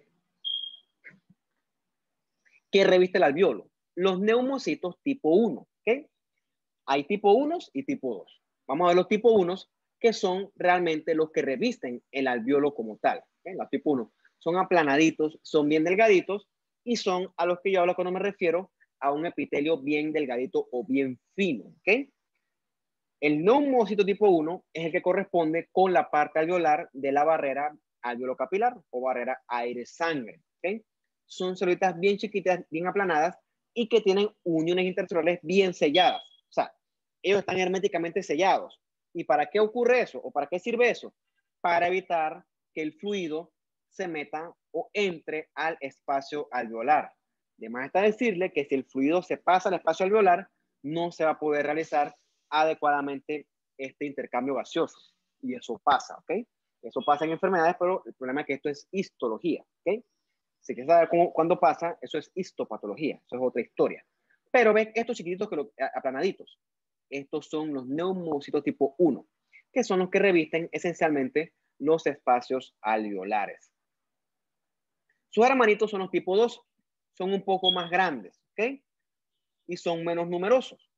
¿Qué reviste el alveolo? Los neumocitos tipo 1, ¿ok? Hay tipo 1 y tipo 2. Vamos a ver los tipo 1, que son realmente los que revisten el alveolo como tal. ¿Okay? Los tipo 1 son aplanaditos, son bien delgaditos y son a los que yo hablo cuando me refiero a un epitelio bien delgadito o bien fino. ¿Okay? El neumocito tipo 1 es el que corresponde con la parte alveolar de la barrera alveolo-capilar o barrera aire-sangre. ¿Okay? Son células bien chiquitas, bien aplanadas y que tienen uniones intercelulares bien selladas. O sea, ellos están herméticamente sellados. ¿Y para qué ocurre eso? ¿O para qué sirve eso? Para evitar que el fluido se meta o entre al espacio alveolar. Además está decirle que si el fluido se pasa al espacio alveolar, no se va a poder realizar adecuadamente este intercambio gaseoso. Y eso pasa, ¿ok? Eso pasa en enfermedades, pero el problema es que esto es histología, ¿ok? Si quieres saber cuándo pasa, eso es histopatología, eso es otra historia. Pero ven estos chiquititos aplanaditos. Estos son los neumocitos tipo 1, que son los que revisten esencialmente los espacios alveolares. Sus hermanitos son los tipo 2, son un poco más grandes, ¿ok? Y son menos numerosos.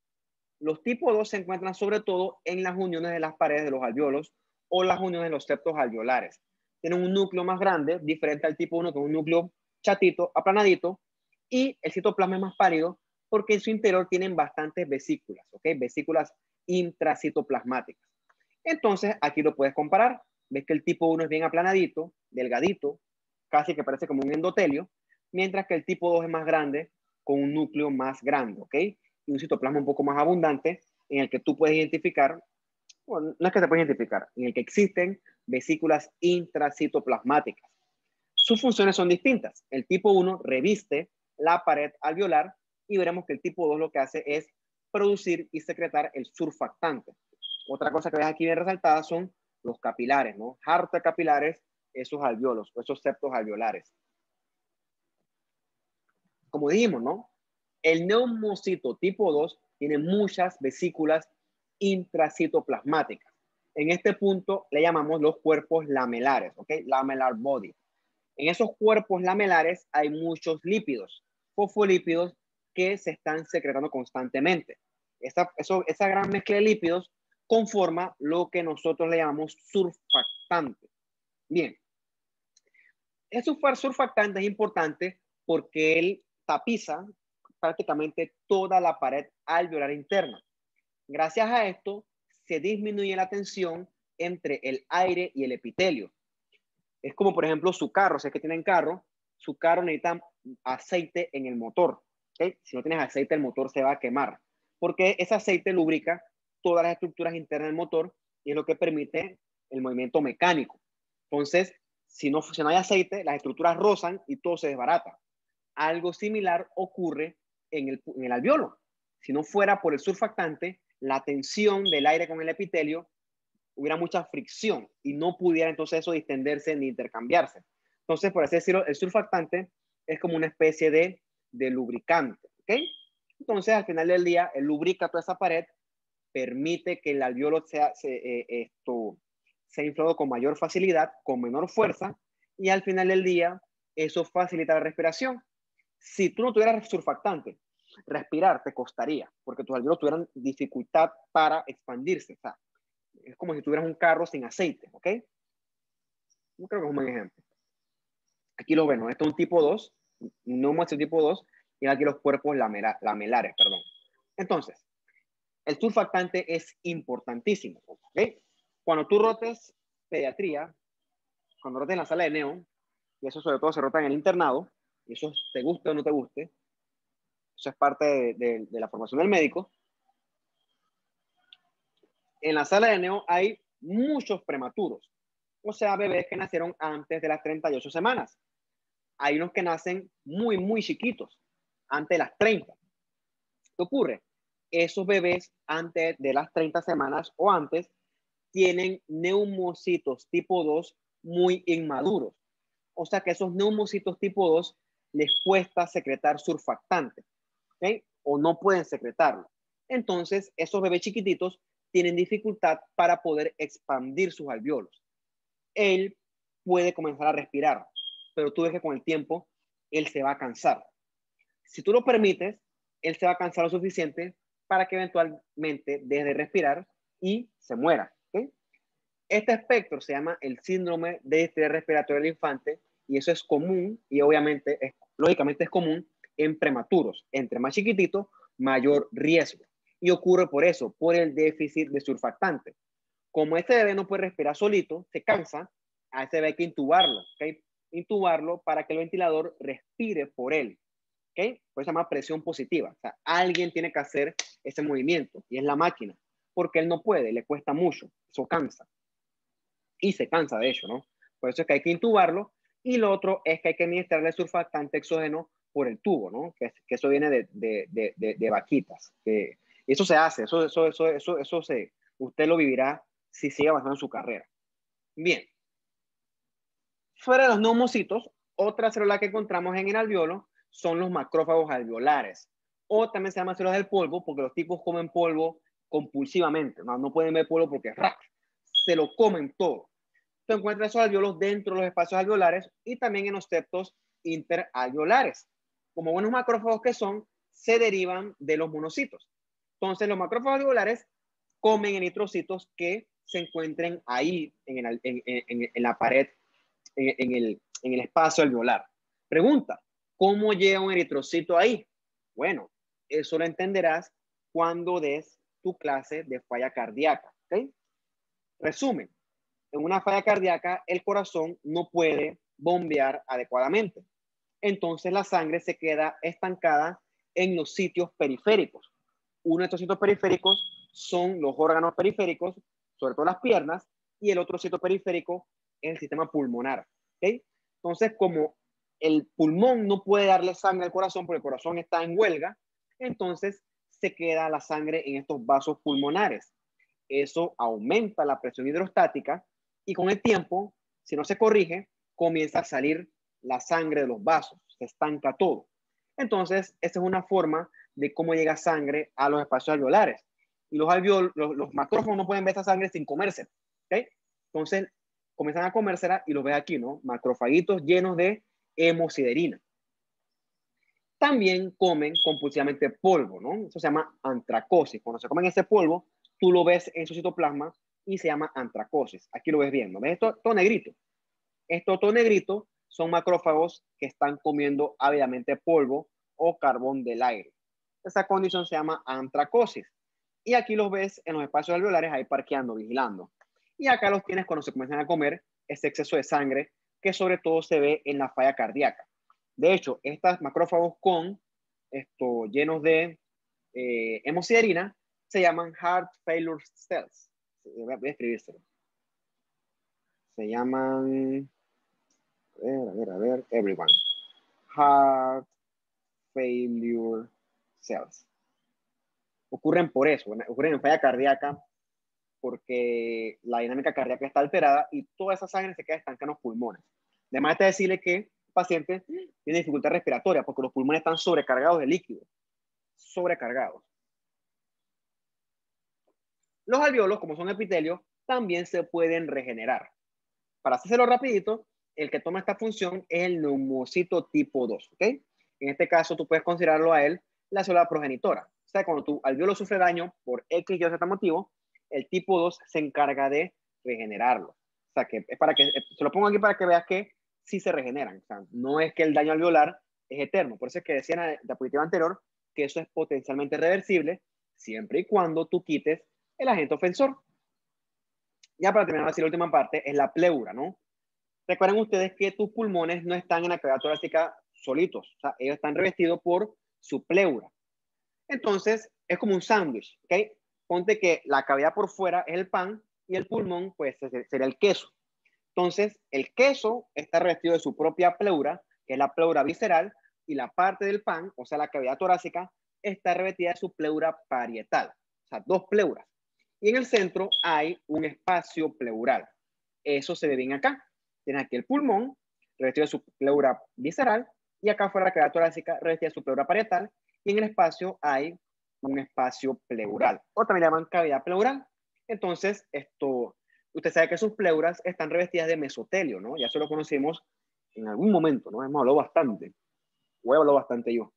Los tipo 2 se encuentran sobre todo en las uniones de las paredes de los alveolos o las uniones de los septos alveolares. Tienen un núcleo más grande, diferente al tipo 1, que es un núcleo chatito, aplanadito, y el citoplasma es más pálido porque en su interior tienen bastantes vesículas, ¿ok? Vesículas intracitoplasmáticas. Entonces, aquí lo puedes comparar. Ves que el tipo 1 es bien aplanadito, delgadito, casi que parece como un endotelio, mientras que el tipo 2 es más grande, con un núcleo más grande, ¿ok? Y un citoplasma un poco más abundante, en el que tú puedes identificar, bueno, no es que se puede identificar, en el que existen vesículas intracitoplasmáticas. Sus funciones son distintas. El tipo 1 reviste la pared alveolar y veremos que el tipo 2 lo que hace es producir y secretar el surfactante. Otra cosa que ves aquí bien resaltada son los capilares, ¿no? Harto de capilares, esos alveolos, esos septos alveolares. Como dijimos, ¿no? El neumocito tipo 2 tiene muchas vesículas intracitoplasmáticas. En este punto le llamamos los cuerpos lamelares, ¿ok? Lamellar body. En esos cuerpos lamelares hay muchos lípidos, fosfolípidos, que se están secretando constantemente. Esa gran mezcla de lípidos conforma lo que nosotros le llamamos surfactante. Bien, el surfactante es importante porque él tapiza prácticamente toda la pared alveolar interna. Gracias a esto, se disminuye la tensión entre el aire y el epitelio. Es como, por ejemplo, su carro. Si es que tienen carro, su carro necesita aceite en el motor. ¿Okay? Si no tienes aceite, el motor se va a quemar. Porque ese aceite lubrica todas las estructuras internas del motor y es lo que permite el movimiento mecánico. Entonces, si no hay aceite, las estructuras rozan y todo se desbarata. Algo similar ocurre en el alveolo. Si no fuera por el surfactante, la tensión del aire con el epitelio, hubiera mucha fricción y no pudiera entonces eso distenderse ni intercambiarse. Entonces, por así decirlo, el surfactante es como una especie de lubricante, ¿ok? Entonces, al final del día, él lubrica toda esa pared, permite que el alveolo sea inflado con mayor facilidad, con menor fuerza, y al final del día, eso facilita la respiración. Si tú no tuvieras surfactante, respirar te costaría, porque tus alveolos tuvieran dificultad para expandirse. O sea, es como si tuvieras un carro sin aceite, ¿ok? Yo creo que es un buen ejemplo. Aquí lo ven, ¿no? Esto es un tipo 2, un neumocito tipo 2, y aquí los cuerpos lamelares, perdón. Entonces, el surfactante es importantísimo, ¿ok? Cuando tú rotes pediatría, cuando rotes en la sala de neo, y eso sobre todo se rota en el internado, y eso te guste o no te guste, eso es parte de la formación del médico. En la sala de neo hay muchos prematuros, o sea, bebés que nacieron antes de las 38 semanas. Hay unos que nacen muy, muy chiquitos, antes de las 30. ¿Qué ocurre? Esos bebés antes de las 30 semanas o antes tienen neumocitos tipo 2 muy inmaduros. O sea que esos neumocitos tipo 2 les cuesta secretar surfactante, ¿ok? O no pueden secretarlo. Entonces, esos bebés chiquititos tienen dificultad para poder expandir sus alvéolos. Él puede comenzar a respirar, pero tú ves que con el tiempo él se va a cansar. Si tú lo permites, él se va a cansar lo suficiente para que eventualmente deje de respirar y se muera. ¿Okay? Este espectro se llama el síndrome de distrés respiratorio del infante y eso es común y obviamente, lógicamente es común en prematuros. Entre más chiquitito, mayor riesgo. Y ocurre por eso, por el déficit de surfactante. Como este bebé no puede respirar solito, se cansa, a ese bebé hay que intubarlo, ¿okay? Intubarlo para que el ventilador respire por él, ¿okay? Pues se llama presión positiva. O sea, alguien tiene que hacer ese movimiento y es la máquina, porque él no puede, le cuesta mucho, eso cansa. Y se cansa, de hecho, ¿no? Por eso es que hay que intubarlo. Y lo otro es que hay que administrarle surfactante exógeno por el tubo, ¿no? Que eso viene de vaquitas. Que eso se hace, usted lo vivirá si sigue avanzando en su carrera. Bien. Fuera de los neumocitos, otra célula que encontramos en el alveolo son los macrófagos alveolares. O también se llaman células del polvo porque los tipos comen polvo compulsivamente. No pueden ver polvo porque se lo comen todo. Se encuentran esos alveolos dentro de los espacios alveolares y también en los septos interalveolares. Como buenos macrófagos que son, se derivan de los monocitos. Entonces, los macrófagos alveolares comen eritrocitos que se encuentren ahí en la pared, en el espacio alveolar. Pregunta, ¿cómo llega un eritrocito ahí? Bueno, eso lo entenderás cuando des tu clase de falla cardíaca. ¿Okay? Resumen, en una falla cardíaca el corazón no puede bombear adecuadamente. Entonces la sangre se queda estancada en los sitios periféricos. Uno de estos sitios periféricos son los órganos periféricos, sobre todo las piernas, y el otro sitio periférico es el sistema pulmonar. ¿Okay? Entonces, como el pulmón no puede darle sangre al corazón porque el corazón está en huelga, entonces se queda la sangre en estos vasos pulmonares. Eso aumenta la presión hidrostática y con el tiempo, si no se corrige, comienza a salir la sangre de los vasos, se estanca todo. Entonces, esa es una forma de cómo llega sangre a los espacios alveolares. Y los macrófagos no pueden ver esa sangre sin comérsela. ¿Okay? Entonces, comienzan a comérsela y lo ves aquí, ¿no? Macrofaguitos llenos de hemosiderina. También comen compulsivamente polvo, ¿no? Eso se llama antracosis. Cuando se comen ese polvo, tú lo ves en su citoplasma y se llama antracosis. Aquí lo ves viendo. ¿Ves esto? Todo negrito. Esto todo negrito son macrófagos que están comiendo ávidamente polvo o carbón del aire. Esa condición se llama antracosis. Y aquí los ves en los espacios alveolares ahí parqueando, vigilando. Y acá los tienes cuando se comienzan a comer ese exceso de sangre que sobre todo se ve en la falla cardíaca. De hecho, estos macrófagos llenos de hemosiderina se llaman heart failure cells. Voy a escribírselo. Se llaman, a ver, everyone. Heart failure cells. Ocurren por eso, ocurren en falla cardíaca porque la dinámica cardíaca está alterada y toda esa sangre se queda estancada en los pulmones. Además, está decirle que el paciente tiene dificultad respiratoria porque los pulmones están sobrecargados de líquido. Sobrecargados. Los alveolos, como son epitelios, también se pueden regenerar. Para hacerlo rapidito, el que toma esta función es el neumocito tipo 2. ¿Okay? En este caso, tú puedes considerarlo a él la célula progenitora. O sea, cuando tu alveolo sufre daño por X y Z motivo, el tipo 2 se encarga de regenerarlo. sea, que es para que, se lo pongo aquí para que veas que sí se regeneran. O sea, no es que el daño alveolar es eterno. Por eso es que decían en la diapositiva anterior que eso es potencialmente reversible siempre y cuando tú quites el agente ofensor. Ya para terminar así la última parte es la pleura, ¿no? Recuerden ustedes que tus pulmones no están en la cavidad torácica solitos, o sea, ellos están revestidos por su pleura. Entonces, es como un sándwich, ¿ok? Ponte que la cavidad por fuera es el pan y el pulmón, pues, sería el queso. Entonces, el queso está revestido de su propia pleura, que es la pleura visceral, y la parte del pan, o sea, la cavidad torácica, está revestida de su pleura parietal, o sea, dos pleuras. Y en el centro hay un espacio pleural. Eso se ve bien acá. Tienes aquí el pulmón, revestido de su pleura visceral, y acá afuera la cavidad torácica, revestida de su pleura parietal, y en el espacio hay un espacio pleural, o también le llaman cavidad pleural. Entonces, usted sabe que sus pleuras están revestidas de mesotelio, ¿no? Ya se lo conocimos en algún momento, ¿no? Hemos hablado bastante, o he hablado bastante yo.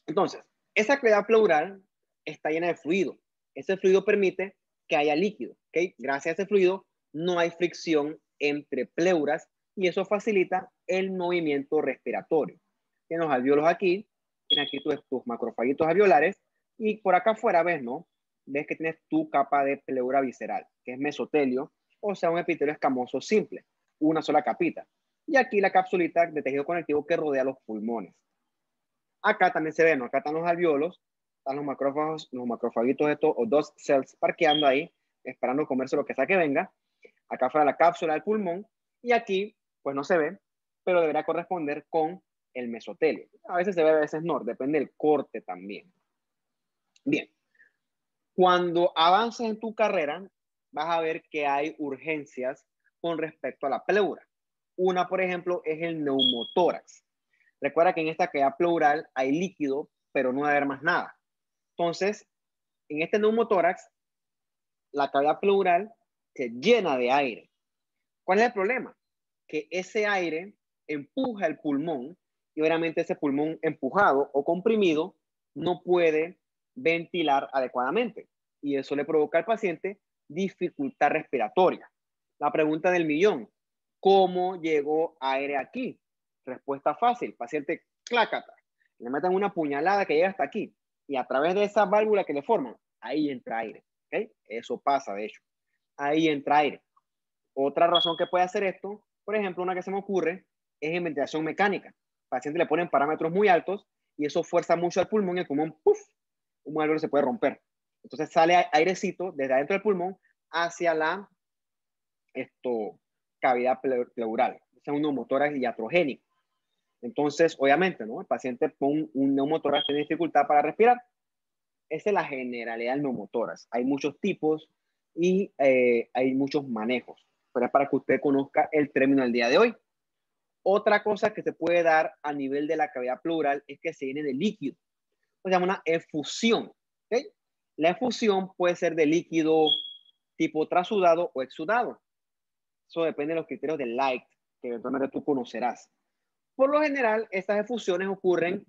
Entonces, esa cavidad pleural está llena de fluido. Ese fluido permite que haya líquido, ¿ok? Gracias a ese fluido no hay fricción entre pleuras y eso facilita el movimiento respiratorio. Tienes los alvéolos aquí, tienes aquí tus macrofagitos alveolares y por acá afuera ves, ¿no? Ves que tienes tu capa de pleura visceral, que es mesotelio, o sea, un epitelio escamoso simple, una sola capita. Y aquí la capsulita de tejido conectivo que rodea los pulmones. Acá también se ven, ¿no? Acá están los alvéolos, están los macrofagitos estos, o dos cells parqueando ahí, esperando comerse lo que sea que venga. Acá fuera la cápsula del pulmón, y aquí, pues no se ve, pero debería corresponder con el mesotelio. A veces se ve, a veces no, depende del corte también. Bien, cuando avances en tu carrera, vas a ver que hay urgencias con respecto a la pleura. Una, por ejemplo, es el neumotórax. Recuerda que en esta cavidad pleural hay líquido, pero no va a haber más nada. Entonces, en este neumotórax, la cavidad pleural se llena de aire. ¿Cuál es el problema? Que ese aire empuja el pulmón y obviamente ese pulmón empujado o comprimido no puede ventilar adecuadamente y eso le provoca al paciente dificultad respiratoria. La pregunta del millón, ¿cómo llegó aire aquí? Respuesta fácil, paciente clácata, le meten una puñalada que llega hasta aquí y a través de esa válvula que le forman, ahí entra aire. ¿Okay? Eso pasa, de hecho. Ahí entra aire. Otra razón que puede hacer esto, por ejemplo, una que se me ocurre, es en ventilación mecánica. Al paciente le ponen parámetros muy altos y eso fuerza mucho al pulmón y el pulmón, ¡puf!, un alveolo se puede romper. Entonces sale airecito desde adentro del pulmón hacia la cavidad pleural. Es un neumotórax iatrogénico. Entonces, obviamente, ¿no? El paciente con un neumotórax tiene dificultad para respirar. Esa es la generalidad del neumotórax. Hay muchos tipos y hay muchos manejos, pero es para que usted conozca el término del día de hoy. Otra cosa que se puede dar a nivel de la cavidad pleural es que se llene de líquido. Se llama una efusión. ¿Okay? La efusión puede ser de líquido tipo trasudado o exudado. Eso depende de los criterios de Light, que eventualmente tú conocerás. Por lo general, estas efusiones ocurren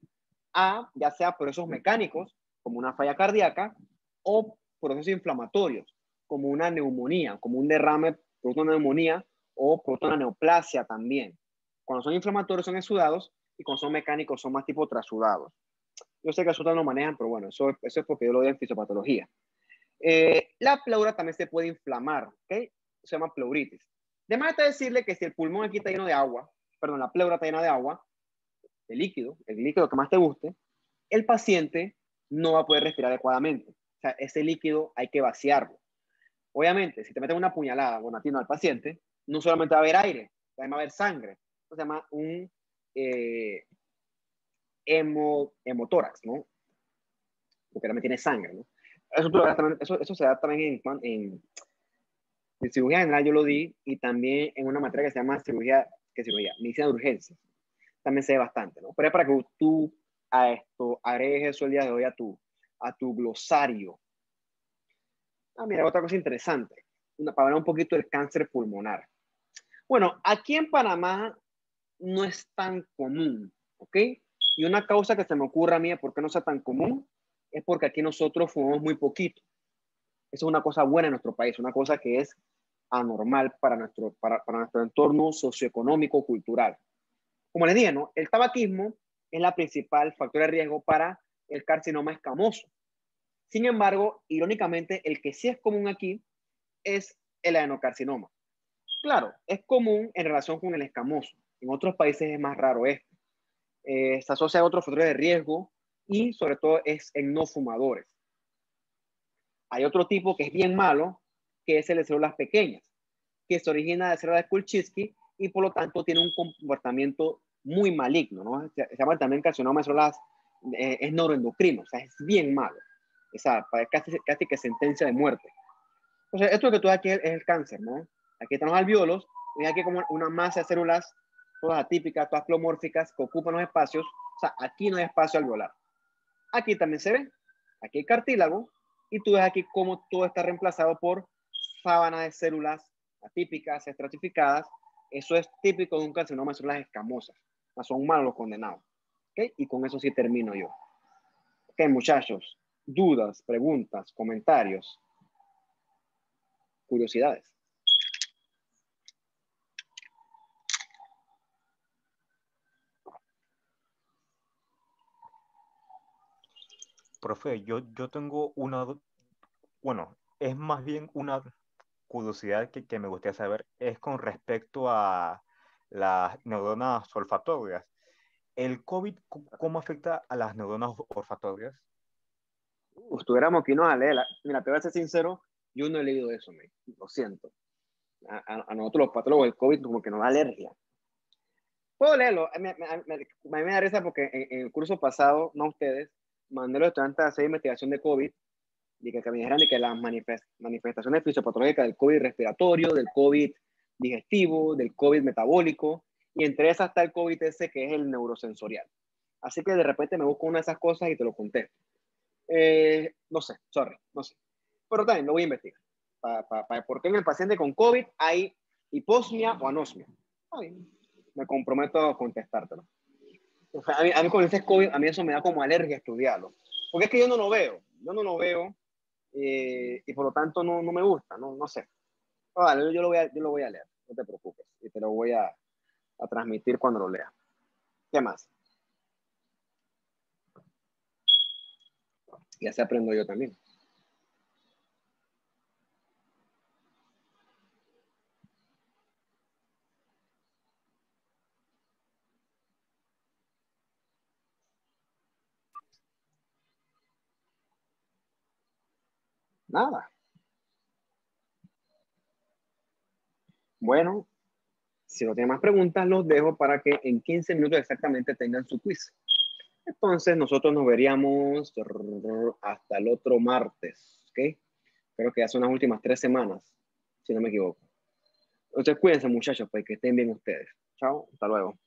ya sea procesos mecánicos, como una falla cardíaca, o procesos inflamatorios, como una neumonía, como un derrame producto de una neumonía o producto de una neoplasia también. Cuando son inflamatorios son exudados y cuando son mecánicos son más tipo trasudados. Yo sé que eso lo manejan, pero bueno, eso es porque yo lo doy en fisiopatología. La pleura también se puede inflamar, ¿ok? Se llama pleuritis. De más está decirle que si el pulmón aquí está lleno de agua, perdón, la pleura está llena de agua, de líquido, el líquido que más te guste, el paciente no va a poder respirar adecuadamente. O sea, ese líquido hay que vaciarlo. Obviamente, si te meten una puñalada, bueno, a ti no, al paciente, no solamente va a haber aire, también va a haber sangre. Eso se llama un hemotórax, ¿no? Porque también tiene sangre, ¿no? Eso se da también en cirugía general, yo lo di, y también en una materia que se llama medicina de urgencias. También se ve bastante, ¿no? Pero es para que tú agregues eso el día de hoy a tu glosario. Mira, otra cosa interesante, para hablar un poquito del cáncer pulmonar. Bueno, aquí en Panamá no es tan común, ¿ok? Y una causa que se me ocurre a mí de por qué no sea tan común es porque aquí nosotros fumamos muy poquito. Eso es una cosa buena en nuestro país, una cosa que es anormal para nuestro entorno socioeconómico, cultural. Como les dije, ¿no? El tabaquismo es la principal factor de riesgo para el carcinoma escamoso. Sin embargo, irónicamente, el que sí es común aquí es el adenocarcinoma. Claro, es común en relación con el escamoso. En otros países es más raro esto. Se asocia a otros factores de riesgo y sobre todo es en no fumadores. Hay otro tipo que es bien malo, que es el de células pequeñas, que se origina de células de Kulczycki y por lo tanto tiene un comportamiento muy maligno, ¿no? Se llama también carcinoma de células, es neuroendocrino, o sea, es bien malo. O sea, casi que sentencia de muerte. Entonces, esto que tú ves aquí es el cáncer, ¿no? Aquí están los alvéolos, y aquí como una masa de células, todas atípicas, todas plomórficas, que ocupan los espacios. O sea, aquí no hay espacio alveolar. Aquí también se ve, aquí hay cartílago, y tú ves aquí cómo todo está reemplazado por sábanas de células atípicas, estratificadas. Eso es típico de un carcinoma de células escamosas. Son malos los condenados. ¿Okay? Y con eso sí termino yo. Ok, muchachos, dudas, preguntas, comentarios, curiosidades. Profe, yo tengo bueno, es más bien una curiosidad que me gustaría saber, es con respecto a las neuronas olfatorias. ¿El COVID cómo afecta a las neuronas olfatorias? Estuviéramos aquí no a leer. Mira, te voy a ser sincero, yo no he leído eso, lo siento. A nosotros los patólogos del COVID como que nos da alergia. Puedo leerlo, me da risa porque en el curso pasado, no ustedes, mandé a los estudiantes a hacer investigación de COVID y que me dijeran de que las manifestaciones fisiopatológicas del COVID respiratorio, del COVID digestivo, del COVID metabólico, y entre esas está el COVID ese que es el neurosensorial. Así que de repente me busco una de esas cosas y te lo contesto. No sé, sorry, no sé. Pero también lo voy a investigar. ¿Por qué en el paciente con COVID hay hiposmia o anosmia? Ay, me comprometo a contestártelo. A mí cuando dices COVID, a mí eso me da como alergia estudiarlo. Porque es que yo no lo veo y por lo tanto no me gusta, no sé. Vale, yo lo voy a leer, no te preocupes, y te lo voy a transmitir cuando lo lea. ¿Qué más? Ya se aprendo yo también. Nada. Bueno, si no tienen más preguntas, los dejo para que en 15 minutos exactamente tengan su quiz. Entonces, nosotros nos veríamos hasta el otro martes, ¿ok? Creo que ya son las últimas 3 semanas, si no me equivoco. Entonces, cuídense, muchachos, pues que estén bien ustedes. Chao, hasta luego.